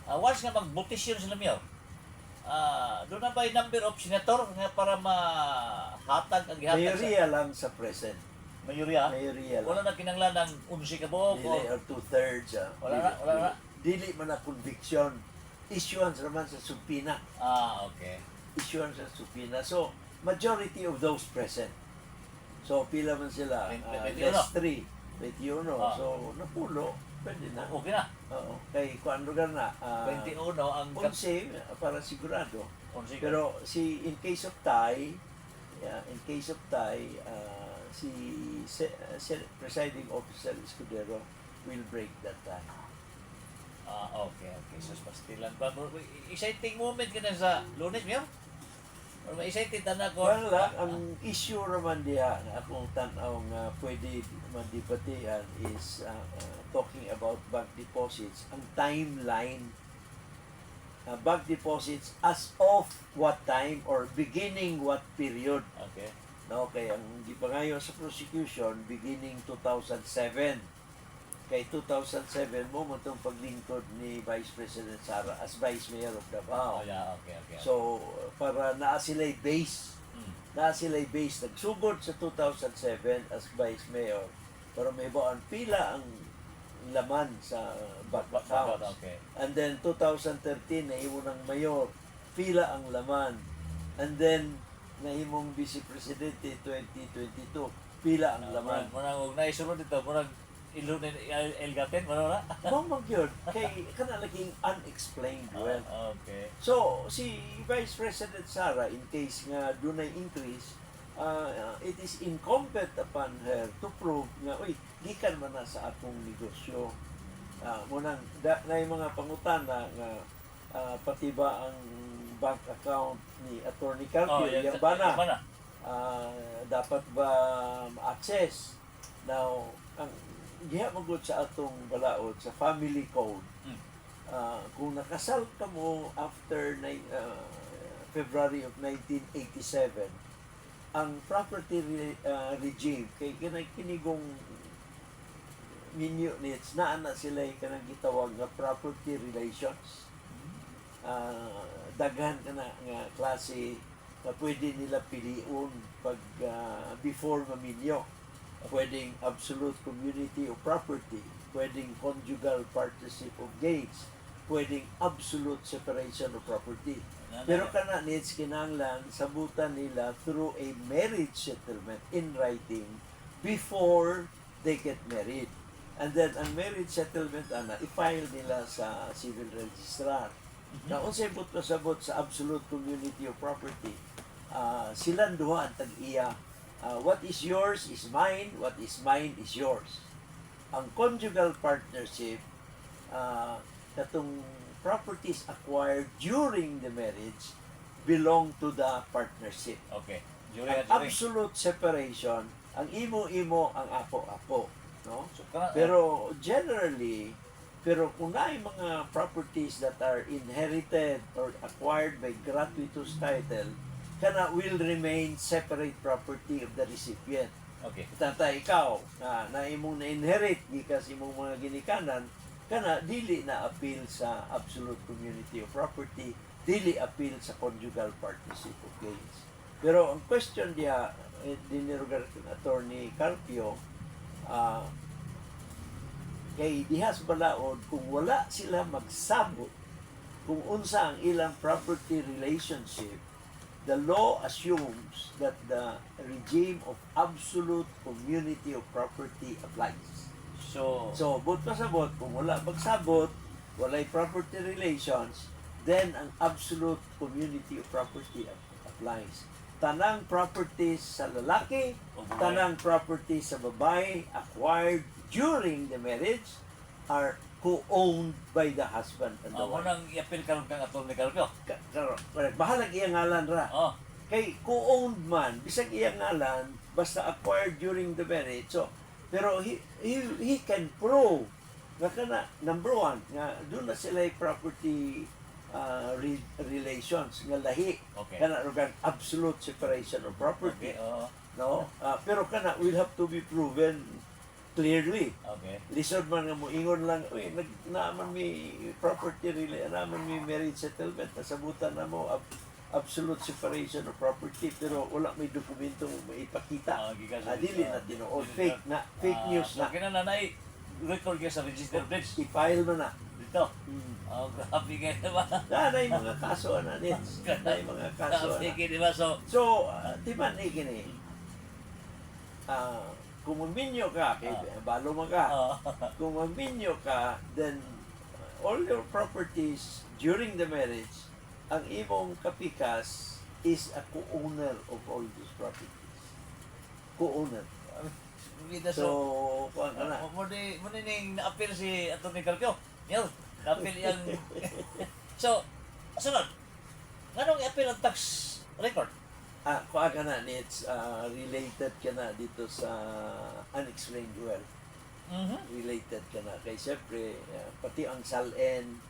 Once nga mag-votation sila Mayor, doon na ba yung number of senator nga para mahatag ang gihatag Mayoría lang sa present. Mayorya? Mayoría lang. Wala na kinanglan ng 11 ka buok Dili or two-thirds. Wala na. Dili man na conviction. Issuance naman sa subpoena. Okay. Issuance sa subpoena. So, majority of those present. So, pila man sila? 21. Less 3. 21. Ah. So, napulo. Pwede na. Okay na. Oo. Kay kuan lugar na. 21 ang 11 para sigurado. 11 Pero in case of tie, si presiding officer Escudero will break that tie. Okay. So, pastilan pa. Exciting moment ka na sa Lunes, Mayor? Or may excited na ako? Wala, ang issue naman diya na akong tanaw nga pwede madibatihan is talking about bank deposits. Ang timeline, bank deposits as of what time or beginning what period. Okay. No, kaya ang gipangayo sa prosecution beginning 2007. Kay 2007 mo itong paglingkod ni Vice President Sara as Vice Mayor of Davao. Yeah, okay. So, para naa sila'y base, nagsugod sa 2007 as Vice Mayor, pero may baan pila ang laman sa bank accounts. Okay. And then 2013, nahimo ng mayor, pila ang laman. And then, nahimong Vice Presidente 2022, pila ang laman. Murag naisunod dito, murag ilun elgaten, mura na? Mamang yun, kay kanalaking unexplained wealth. Okay. So, si Vice President Sara, in case nga dunay increase, it is incumbent upon her to prove nga, uy, gikan man na sa atong negosyo. Munang, na yung mga pangutana nga, pati ba ang bank account ni Attorney Carpio, yung bana, dapat ba ma-access? Now, ang diha magud sa atong balaod sa family code, kung nakasal ka mo after February of 1987, ang property regime kay kinigong minyo nits naa na sila kanang gitawag nga property relations. Daghan ka na nga klase na pwede nila piliun pag before maminyo. Pwedeng absolute community of property, pwedeng conjugal partnership of gains, pwedeng absolute separation of property. Pero kana needs kinahanglan sabutan nila through a marriage settlement in writing before they get married. And then ang marriage settlement i-file nila sa civil registrar. Na unsay but pasabot sa absolute community of property, silang duha ang tag-iya. What is yours is mine, what is mine is yours. Ang conjugal partnership, katong properties acquired during the marriage belong to the partnership. Okay. Ang absolute separation, ang imo-imo, ang apo-apo. No? So, Pero generally, kung na mga properties that are inherited or acquired by gratuitous title, kana will remain separate property of the recipient. Okay. Tatay ikaw na imong na-inherit gikan sa imong mga ginikanan, kana dili na appeal sa absolute community of property, dili appeal sa conjugal partnership of gains. Pero ang question diya dinirugar ng attorney Carpio, kay dihas balaod kung wala sila magsabot kung unsa ang ilang property relationship, the law assumes that the regime of absolute community of property applies. So, So, but pasabot, kung wala magsabot, walay property relations, then ang absolute community of property applies. Tanang properties sa lalaki, O babae. tanang properties sa babae acquired during the marriage are co-owned by the husband and the mo wife. nang i-appeal karon kang attorney Carpio. Correct. Bahalag iyang ngalan ra. Oh, Kay co-owned man, bisag iyang ngalan, basta acquired during the marriage. So, pero he can prove nga kana, number one, nga doon na sila property relations nga lahi. Okay. Kana rugan absolute separation of property. okay. Oh, No? Pero kana will have to be proven clearly. okay. Lisod man nga mo ingon lang, uy, naaman mi property naaman mi marriage settlement, nasabutan na mo absolute separation of property, pero wala may dokumento mo maipakita. Gikan Dili na tinuod, fake news na. Okay na nanay, record ka sa register deeds. I-file mo na. Dito. Oh, grabe kayo diba? Na yung mga kaso na nits. Na yung mga kaso Grabe na. kayo diba? So, Di man gini. Kung maminyo ka, kay balo mo ka. oh, Kung maminyo ka, then all your properties during the marriage, ang imong kapikas is a co-owner of all these properties. Co-owner. Bida So, kuhaan ka na. mo ning na-appeal si attorney Carpio. Yun, na-appeal yang So, sunod. Nganong i-appeal ang tax record? Kuhaan ka na, it's related ka na dito sa unexplained wealth. Related ka na. Kay siyempre, pati ang SALN.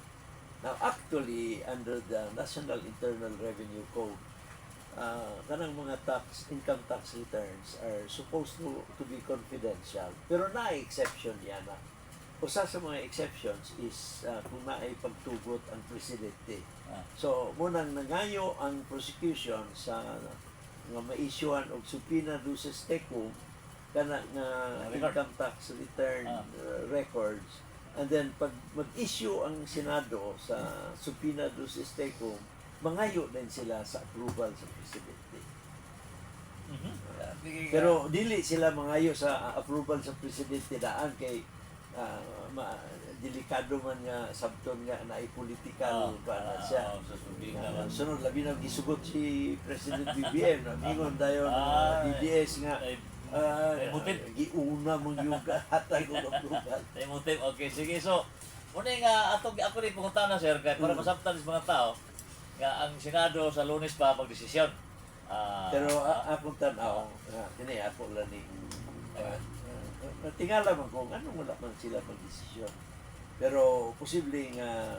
Now, actually, under the National Internal Revenue Code, kanang mga income tax returns are supposed to be confidential. Pero na-exception yan na. Usa sa mga exceptions is kung na-ay pagtugot ang presidente. So, munang nangayo ang prosecution sa nga ma-issuean og subpoena duces tecum kana nga Record. income tax return records, and then pag mag-issue ang Senado sa subpoena duces tecum, mangayo din sila sa approval sa presidente. Pero dili sila mangayo sa approval sa presidente daan kay delikado man nga sabton nga na political para siya. Sunod labi na gisugot si President BBM na mingon dayon DDS nga giuna mo yung hatag og approval. Motive. Okay, sige. So, muna nga ako rin pumunta na sir kay para masabtan sa mga tao nga ang Senado sa Lunes pa magdesisyon. Pero akong tanaw, kini ako lang ni tingala man kung ano wala man sila magdesisyon. Pero posible nga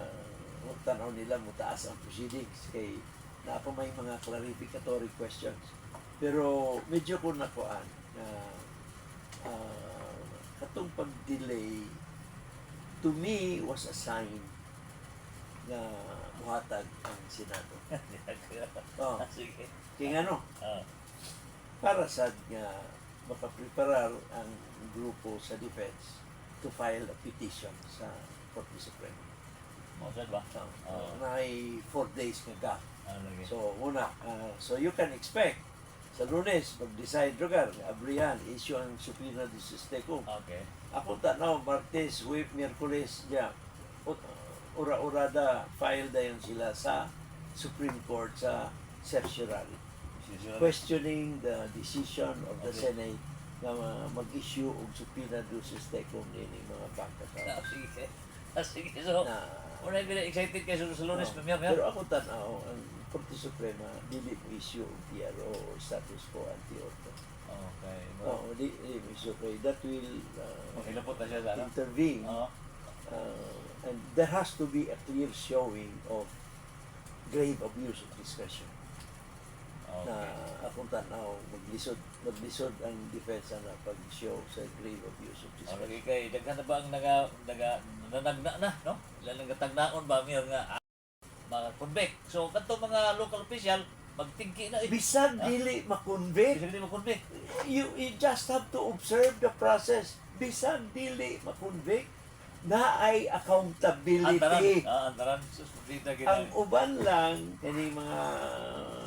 tanaw nila mutaas ang proceedings kay na pa may mga clarificatory questions. Pero medyo ko nakuan na katong pag-delay to me was a sign na muhatag ang Senado. Oh, Sige. kaya ano, para sa nga makapreparar ang grupo sa defense to file a petition sa Korte Suprema. Mo sir ba? Na ay 4 days nga gap. Okay. So, una, so you can expect sa Lunes, mag-decide lugar, Abrihan, issue ang subpoena de Sistecum. Okay. Ako tanaw, Martes, Miyerkules, diya, ura-urada, file dayon sila sa Supreme Court sa certiorari, questioning the decision of the Okay. Senate na mag-issue og subpoena de Sistecum nining mga bank accounts. Sige. Sige. So, Na, muna yung excited kayo sa Lunes, no, Premier. pero ako tanaw, ang Korte Suprema, dili mo issue og PRO or status quo ante ordo. Okay. Oo, di issue kay that will Hilapot na siya sana. intervene. Oo. And there has to be a clear showing of grave abuse of discretion. na akong tanaw maglisod ang depensa na pag-show sa grave abuse of Ano discretion. lagi kay daghan na ba ang nanagna na, no? Ilan nga tagnaon ba mir nga mga convict. So kadto mga local official magtingki na Bisan dili makonvict, Hindi mo convict. you just have to observe the process. Bisan dili makonvict, na ay accountability. Andaran sus dita Ang gina. uban lang kani mga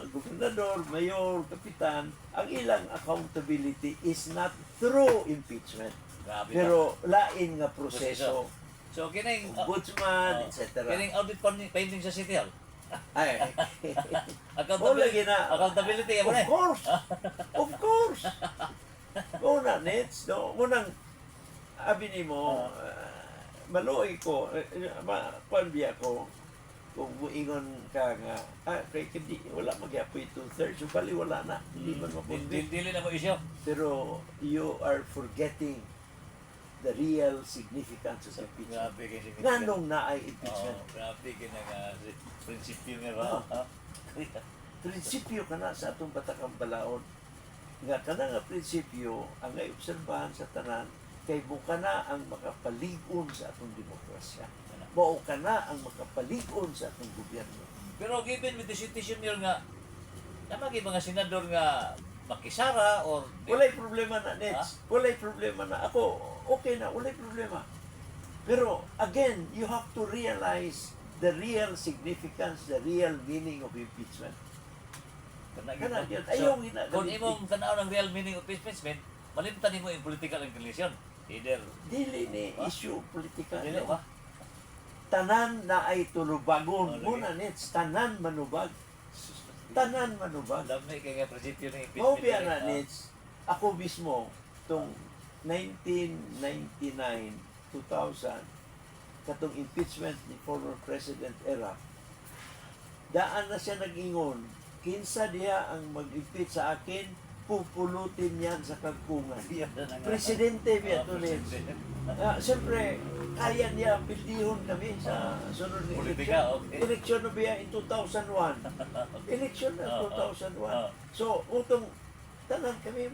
gobernador, mayor, kapitan, ang ilang accountability is not through impeachment, Grabe ba? pero lain nga proseso, So kining ombudsman, etc. kining audit painting sa City Hall. Ay, Accountability. lagi na. Accountability mo of na. course, of course. Una, Nets, no? Munang, abi ni mo, maluoy ko, panbiya ko, kung muingon ka nga, kay hindi, wala magyapoy 2/3, so bali wala na, hindi man makundi. Dili na mo isyo. Pero you are forgetting the real significance of impeachment. Grabe kay sige. Nganong na ay impeachment? Grabe kay nga prinsipyo nga Oo. ba. Prinsipyo ka na sa atong batakang balaod. Nga ka na nga prinsipyo, ang ay obserbahan sa tanan, kay mo ka na ang makapaligon sa atong demokrasya. Mao ka na ang makapaligon sa atong gobyerno. Pero given with the situation yun nga namagi mga senador nga makisara or Walay problema na, Nets. Walay problema na. Ako, okay na, walay problema. Pero, again, you have to realize the real significance, the real meaning of impeachment. Kana gyud. Ayaw kung ginagamit. imong tanaw ng real meaning of impeachment, malimtan nimo yung political inclination. Either Dili ni Ha? issue politika. dili ba? Tanan na ay tulubagon. lagi. Muna, Nets, tanan manubag. Tanan manubag. Dami kay nga prinsipyo ng impeachment. Mao biya na, Nets, ako mismo, itong 1999, 2000, katong impeachment ni former President Era, daan na siya nag-ingon, kinsa diya ang mag-impeach sa akin, pupulutin yan sa kagkungan. Presidente biya to, Nets. Siyempre, kaya niya pildihon kami sa sunod na Politika, eleksyon. okay. Eleksyon na biya in 2001. Eleksyon na 2001. So, utong tanan kami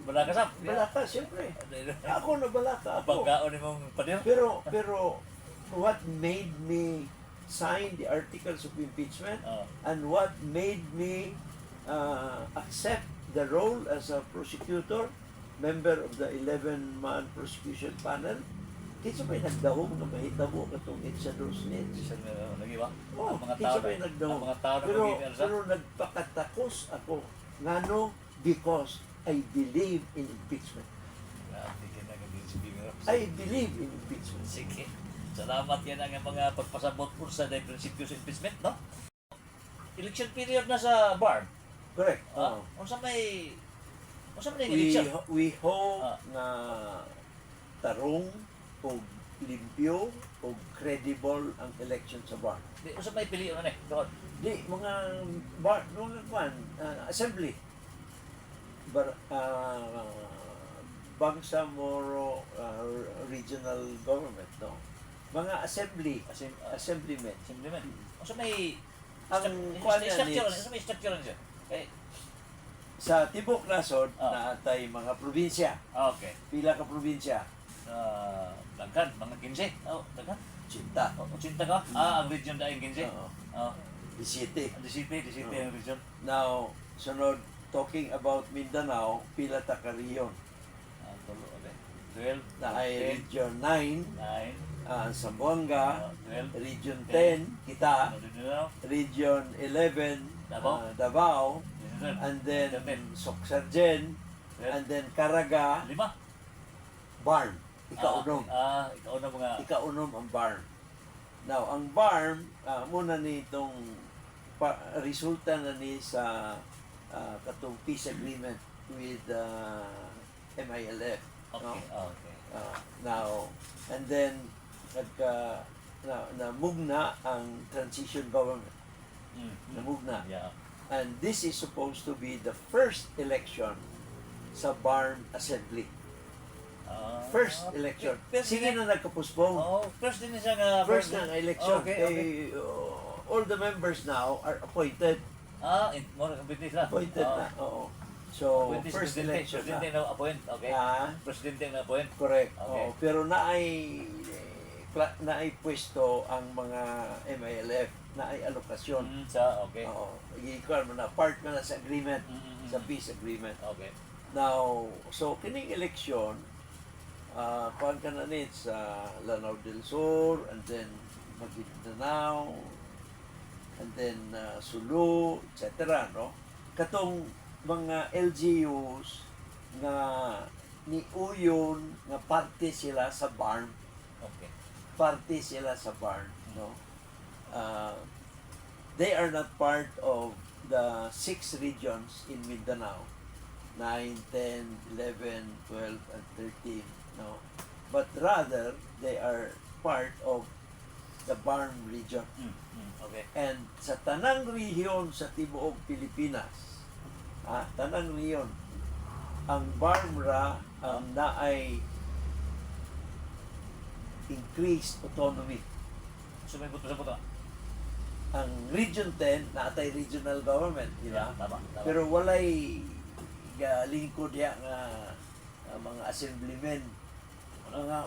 Balakasap. balaka, siyempre. Ako na balaka, ako. Pagkaon nimong panel. Pero what made me sign the articles of impeachment Oh. and what made me accept the role as a prosecutor, member of the 11-man prosecution panel, kinsa may nagdahong na mahitabo katong Exodus Nets. Lagi ba? Oh, Ang mga tao kinsa may ang nagdahong. mga tao na Pero, mag-email sa pero nagpakatakos ako. Ngano? Because I believe in impeachment. Grabe ka na nga prinsipyo nga. I believe in impeachment. Sige. Salamat yan ang mga pagpasabot po sa dahil prinsipyo sa impeachment, no? Election period na sa BARM. Correct. Ah, Oo. unsa may we election? we hope Ah. nga tarong o limpyo o credible ang election sa bar. Unsa may piliin na doon? Di mga bar mga kwan, assembly. Bangsamoro regional government, no. Mga assembly, assemblymen. Simplement. Unsa may Ang kwan yan structure, is- unsa may structure niya? Eh, Sa tibok nasod Ah. naatay mga probinsya. okay. Pila ka probinsya? Daghan, mga 15. Oh, daghan. Cinta. 80 ka? Ang region dahil 15. Oo. Oh, The city. the city Oo. ang region. Now, sunod, talking about Mindanao, pila ta ka riyon. Tulo, okay. 12, Na ay 10, Region 9, 9, Zamboanga, 12, Region 10, kita, Mindanao, Region 11, Davao. Davao, Mindanao, and then Damen. Soksargen, and then Caraga, 5. Barm. Ikaunom. Ikaunom mga Ikaunom ang Barm. Now, ang Barm, muna ni itong resulta na ni sa katong peace agreement with MILF. No? okay. Okay. Now, and then namugna ang transition government. Namugna. Yeah. And this is supposed to be the first election sa Barm Assembly. First election. First Sige na nagkapuspong. Oh, first din siya nga First na ang election. Okay, Kay, all the members now are appointed. More appointees na. Appointed Oo. na, oo. So, Appointees, first presidente. election Presidente na. na appoint. Okay. Presidente na appoint. Correct. Okay. Oo. Pero naay pwesto ang mga MILF na ay alokasyon. Okay. Oo. Ikuan mo na part mo na sa agreement, sa peace agreement. Okay. Now, so kining eleksyon, kuan ka na nit sa Lanao del Sur, and then Maguindanao, and then Sulu, etc. No? Katong mga LGUs nga ni Uyon nga parte sila sa BARM, Okay. parte sila sa BARM, no? They are not part of the 6 regions in Mindanao, 9, 10, 11, 12, and 13, no? But rather, they are part of the BARM region. Okay. And sa tanang rehiyon sa tibuok Pilipinas, tanang rehiyon, ang BARMRA ang naay increased autonomy. So may buto sa buto. Ang Region 10 naatay regional government, di ba? Tama. Pero walay lingkod ya nga mga assemblymen nga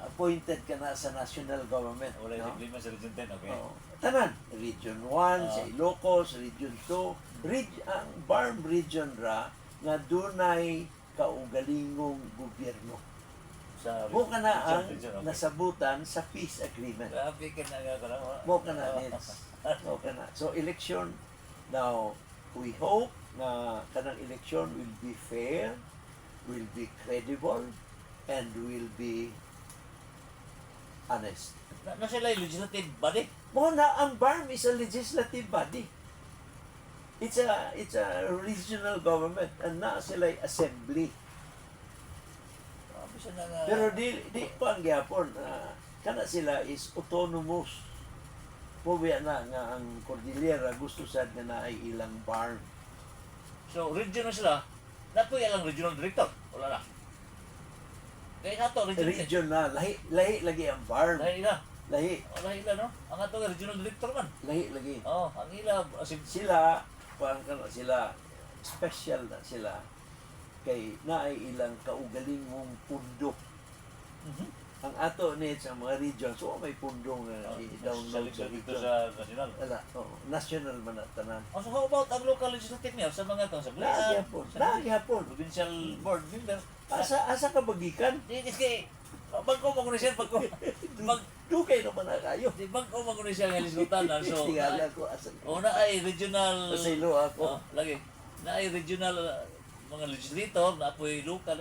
appointed ka na sa national government. wala no? yung lima sa Region 10. Okay. Oo. Tanan, Region 1, sa Ilocos, Region 2, ang BARM region ra nga dunay kaugalingong gobyerno. Sa Mo ka na ang region, okay. nasabutan sa peace agreement. Grabe ka na nga ka na. Mo ka na, Neds. Mo ka na. So, election, now, we hope na kanang election will be fair, will be credible, and will be honest. Na sila yung legislative body. Mo na, ang BARM is a legislative body. It's a regional government, and na sila assembly. Grabe siya na nga. Pero di pa ang gyapon, kana sila is autonomous. Pubiya na nga ang Cordillera gusto sad nga na ay ilang BARM. So, region na sila. Napoy lang regional director. Wala na. Kaya nga to, regional. Region na, lahi lagi ang BARM. Lahi ila. Lahi Lahi ila, no? Ang ato nga regional director man. lagi. Ang ila. Sila, parang kana sila, special na sila. Kay naay ilang kaugalingong pundo. Ang ato ni sa mga regions, so may pundo nga i-download sa Dito region. sa national. Wala, national man na tanan. So how about ang local legislative mayor sa mga itong Lagi hapon. provincial board member? Asa ka bagikan? Di kay bagko mo kuno siya bagko. Dugay naman na kayo. Di bagko mo kuno siya nga lisgutan so. Tingala ko asa. Una ay regional Pasaylo ako. lagi. Na ay regional mga legislator na apoy local.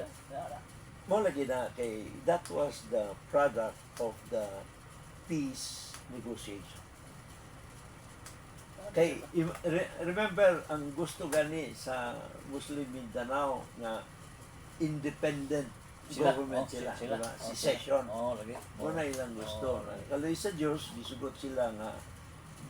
Mo lagi na kay that was the product of the peace negotiation. Kay remember ang gusto gani sa Muslim Mindanao na independent government sila, diba? Secession. Lagi. Muna ilang gusto. Kaloy sa Diyos, gisugot sila nga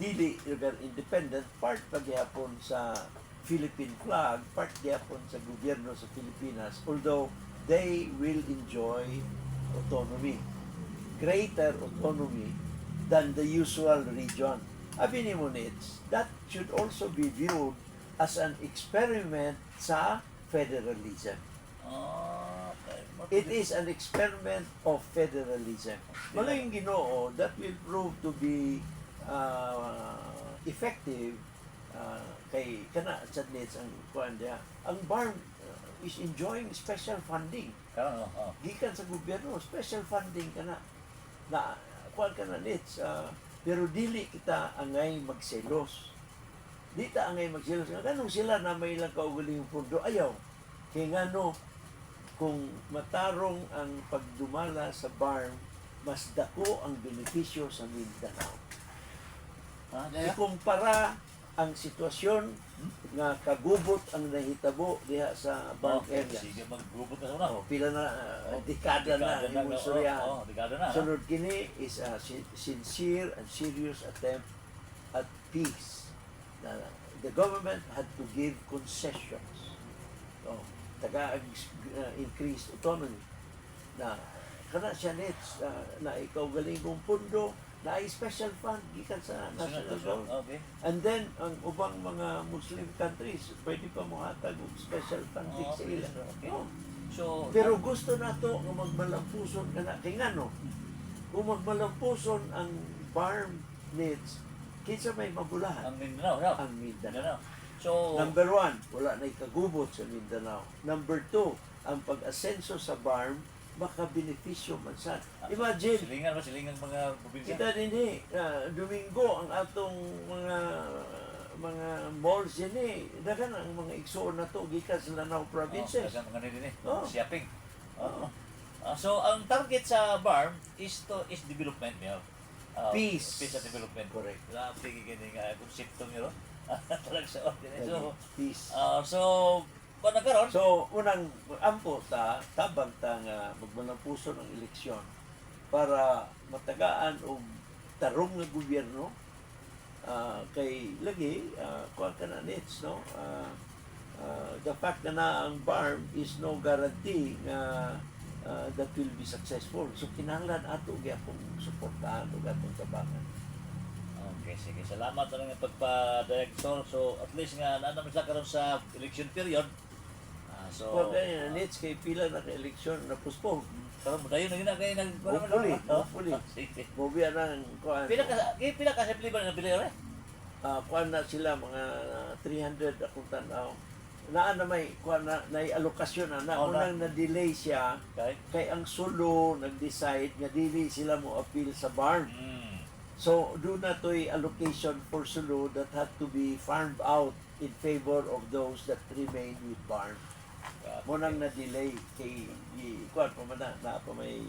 dili lugar independent, part pagyapon sa Philippine flag, part gyapon sa gobyerno sa Pilipinas, although they will enjoy autonomy, greater autonomy than the usual region. Abi ni Munits, that should also be viewed as an experiment sa federalism. It is an experiment of federalism. Malayong Ginoo, that will prove to be effective kay kana sa needs ang kuan dia. Ang BARM is enjoying special funding. Gikan sa gobyerno, special funding kana na kuan kana needs. Pero dili kita angay magselos. Di ta angay magselos. Ganun sila na may ilang kaugaling pundo. Ayaw. Kaya ngano, kung matarong ang pagdumala sa BARM, mas dako ang benepisyo sa Mindanao. Ikumpara ang sitwasyon nga kagubot ang nahitabo diha sa BARM area. Sige, maggubot na una. Pila na, dekada na imong suryahan. Dekada na. Sunod kini is a sincere and serious attempt at peace. The government had to give concessions. Increased autonomy. Na kana siya nits na ikaw galing kong pundo, na special fund gikan sa national goal. Okay. And then ang ubang mga Muslim countries pwede pa mohatag og special funding sa ila. Okay. No? So, Pero gusto nato nga magmalampuson kana kay ngano? Kung magmalampuson ang farm needs, kinsa may mabulahan? ang Mindanao, no? Ang Mindanao. Mindanao. So, Number 1, wala na ikagubot sa Mindanao. Number 2, ang pag-asenso sa farm maka-benepisyo man sad. Imagine, silingan mga probinsya. kita din Domingo ang atong mga malls din daghan ang mga igsoon na to gikan sa Lanao provinces. Oh, mga nila Oh. shopping. So, ang target sa BARM is development niyo. Peace. Peace and development. Correct. Grabe gini nga konsepto niyo. Talag sa ordine. So, Peace. so kung nagkaroon, So, unang ampo tabang ta nga magmalampuson ang eleksyon para matagaan og tarong nga gobyerno kay lagi kuan ka na nits, no? The fact na ang BARM is no guarantee nga that will be successful. So, kinahanglan ato gyapon suportahan ug atong tabangan. okay, sige. Salamat na nga pagpa-director. So, at least nga naanaman sila karon sa election period. So, Kung ganyan, nits kay pila na ka-eleksyon na postpone. karon mo dayon na gina kay nag Hopefully. Sige. Mobiya na ang kuan. Pila ka sa ba na pila eh? Kuan na sila mga 300 akong tanaw. Naa na may kuan na alokasyon na Oh, unang na-delay siya Okay. kay ang Sulu nag-decide nga dili sila mo appeal sa BARM. So do na to'y allocation for Sulu that had to be farmed out in favor of those that remain with BARM. Mo nang na-delay kay kuan pa man na pa may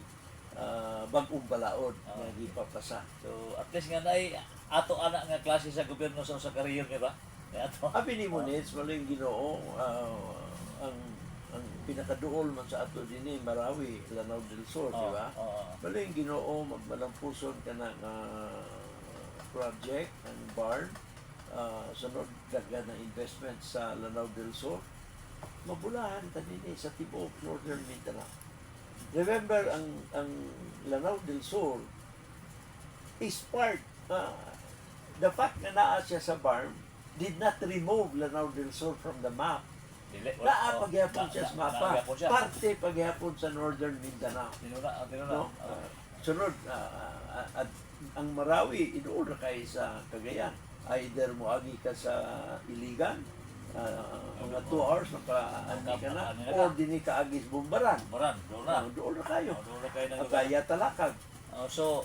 bag-ong balaod nga gipapasa. So, at least nga naay ato ana nga klase sa gobyerno sa career nga ba? Kaya ato. Abi ni Monets, maling Ginoo, ang pinakaduol man sa ato dinhi Marawi, Lanao del Sur, di ba? Maling Ginoo magmalampuson ka na project ang barn, sunod daghan na investment sa Lanao del Sur. Mabulahan ta dinhi sa tibuok Northern Mindanao. Remember ang Lanao del Sur is part the fact na naa siya sa barn did not remove Lanao del Sur from the map. Naa pagyapon siya sa mapa. Parte pagyapon sa Northern Mindanao. Tinuna. No? Sunod, ang Marawi, inuuna kayo sa Cagayan. Either moagi ka sa Iligan, mga 2 hours makaani ka na, or dini ka agis Bumbaran. Moran, doon na. Doon na kayo. Doon na kayo ng lugar. Kaya talakag. So,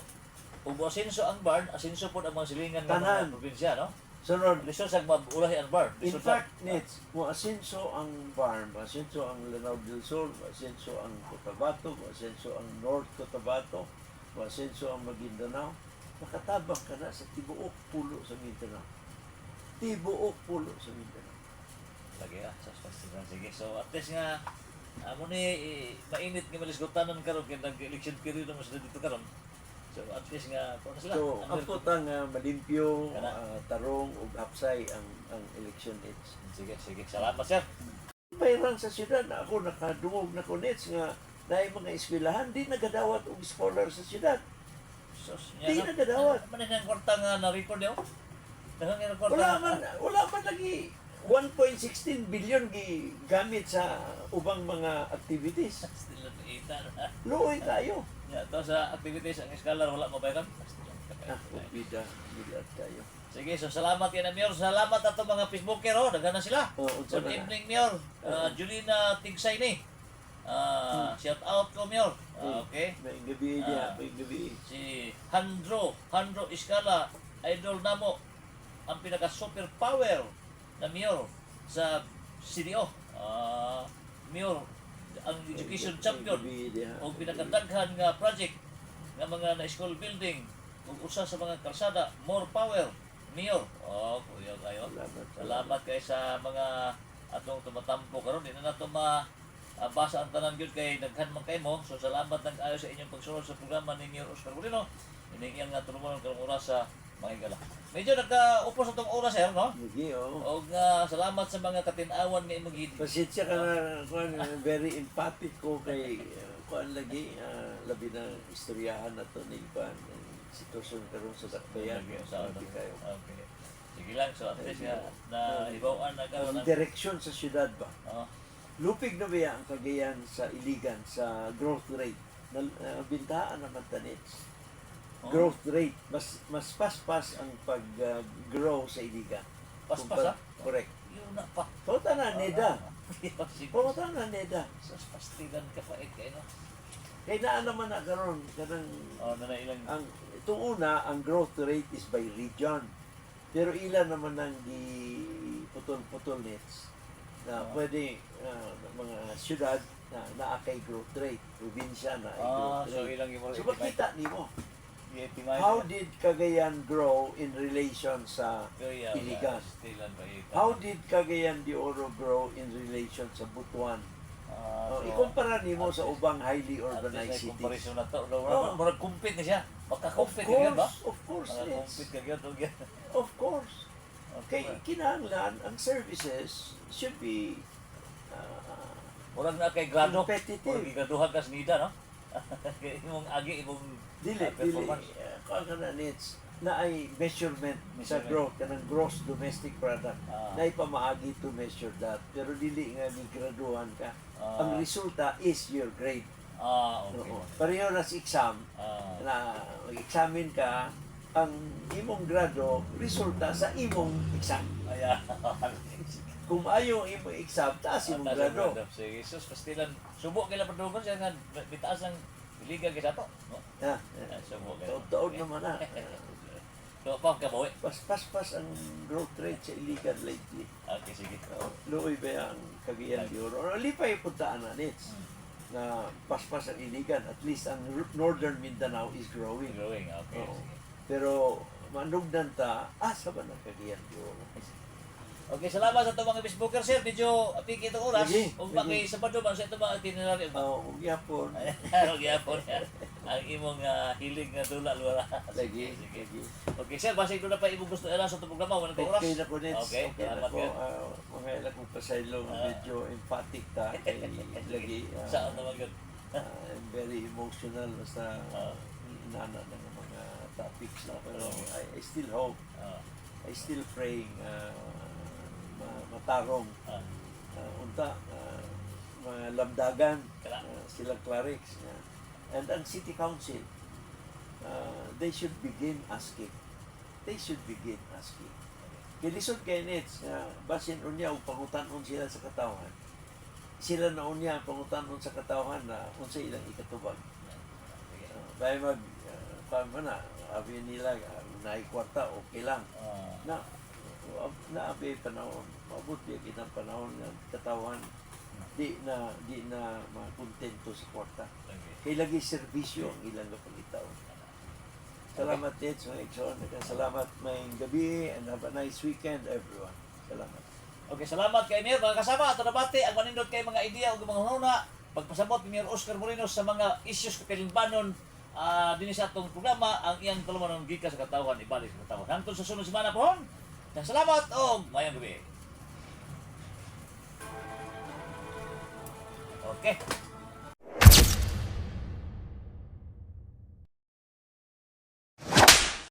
kung asenso ang BARM, asenso po ang mga silingan ng Tanan. mga probinsya, no? Sunod, Lisod sa mabulahi ang BARM. in fact, Nets, mo asenso ang Barm, asenso ang Lanao del Sur, asenso ang Cotabato, asenso ang North Cotabato, asenso ang Maguindanao, makatabang ka na sa tibuok pulo sa Mindanao. Tibuok pulo sa Mindanao. Lagi suspect. Sige. So, at least nga, amo ni mainit nga malisgotanon karon kay nag-election period naman sila dito karon. So, at least nga, kung sila. So, ang putang malimpyo, Kana. tarong, ug hapsay ang election Nets. Sige. Salamat, sir. Pairang sa syudad, ako nakadungog na ko Nets nga dahil mga eskwelahan, di nagadawat og scholar sa syudad. Sus, Di nagadawat. Man ang kwarta nga na-record yun? Daghang nga kwarta. Wala man lagi 1.16 billion gamit sa ubang mga activities. Still not ita na. Luoy tayo. Ito sa activities ang scholar wala mabayaran. Bida tayo. Sige, so salamat yan, Mayor. Salamat ato mga Facebooker, oh. Daghan na sila. Unsa Good na? evening, Mayor. Julina Tigsay ni. Shout out ko, Mayor. Okay. May gabi niya, may gabi. Si Handro Iskala, idol namo, ang pinaka super power na mayor sa CDO. Mayor, ang education champion o pinakadaghan nga project nga mga na school building ug usa sa mga kalsada, more power, mayor. Kuya kayo. Salamat kay sa mga atong tumatampo karon. Di na nato basa ang tanan gyud kay daghan man kay mo. So salamat nang ayo sa inyong pagsunod sa programa ni Mayor Oscar Molino. Inigyan nga tulungan karong oras sa mga higala. Medyo nagka-upos atong oras, sir, no? Sige, Og salamat sa mga katinawan nga imong gid. Pasensya ka na, kuan, very empathic ko kay kuan lagi, labi na istoryahan na to ni kuan, sitwasyon karon sa dakbayan. Sa Grabe kayo. Okay. Sige lang, so at least na hibawaan na karon Ang direksyon sa syudad ba? Oh. Lupig na ba ang Cagayan sa Iligan sa growth rate? Bintaan naman tanits. Growth rate, mas paspas ang pag-grow sa Iligan. Paspas, ha? Correct. Yun na pa. Pauta na neda. Sige. Pauta na neda. Sus, pastigan ka pa kayo, no? Kaya naa naman na karon kanang Oh, na ilang ang itong una ang growth rate is by region. Pero ilan naman ang di putol-putol nits na pwede mga syudad na naakay growth rate, probinsya na ay growth so rate. ilang yung So makita nimo, i-estimate. how did Cagayan grow in relation sa Iligan? Stilan pa ito. How did Cagayan de Oro grow in relation sa Butuan? Ikumpara nimo sa ubang highly urbanized cities. Comparison na to. Oo. Murag compete na siya. Of Magka-compete ka ba? course, of course, yes. Compete ka gyud og yan. Of course. Okay. Kay kinahanglan ang services should be Murag na kay grado. competitive. Murag graduhan ka sa NIDA, no? Imong agi imong Dili, performance. kung ka na needs na ay measurement sa Measurement. growth, kanang gross domestic product, Ah. na ipamaagi to measure that. Pero dili nga ni graduhan ka. Ah. Ang resulta is your grade. Okay. Oo. Pareho na sa exam, na mag-examine ka, ang imong grado, resulta sa imong exam. Ayan. Kung ayaw imong exam, taas imong grado. Sige, sus, pastilan. Subo kila padugon siya nga bitaas ang liga kay sato. No? Ha? Subo kila. Taon naman na. So, pa ka bawi. Pas ang growth rate sa illegal lately. Okay, sige. Luoy ba ang Cagayan de Oro? Or lipay puntaan na nits na paspas ang iligan. At least ang northern Mindanao is growing. Growing, okay. Oo. Sige. Pero manugdan ta, asa ba na Cagayan de Oro? Okay, salamat sa itong mga Facebooker, sir. Medyo apiki itong oras. Sige, Kung sige. bakit Sabado man sa itong mga itinerary. Magyapon. Magyapon yan. Ang imong hilig nga dula, luwala. Lagi. Sige. Lagi. Okay, sir. Basig ko na pa imong gusto sa itong programa. Walang itong oras. Okay na ko nits. Okay, Okay na salamat ko. ka. Mga ilang kong pasaylo, medyo emphatic ta. Kay lagi. Saan naman yun? I'm very emotional basta Ah. inana ng mga topics na. Pero I still hope. I still praying matarong unta mga lamdagan sila clerics and ang city council they should begin asking gilisod kay nits basin unya og pangutanon sila sa katawhan sila na unya ang pangutanon sa katawhan na unsa ilang ikatubag dahil mag paano na abi nila naay kwarta okay lang na abi panahon maabot di kitang panahon nga katawan di na makontento sa kwarta kay lagi serbisyo ang ilang kapangitaw. Salamat din sa Exxon. Salamat maying gabi and have a nice weekend everyone. Salamat. Okay, salamat kay Mayor. Mga kasama, ito nabati ang manindot kay mga ideya o mga hununa. Pagpasabot ni Mayor Oscar Moreno sa mga issues kapilimbanon din sa atong programa, ang iyang tulumanon gikas sa katawhan, ibalik sa katawhan. Hangtod sa sunod semana po. Salamat o mayang gabi. Okay.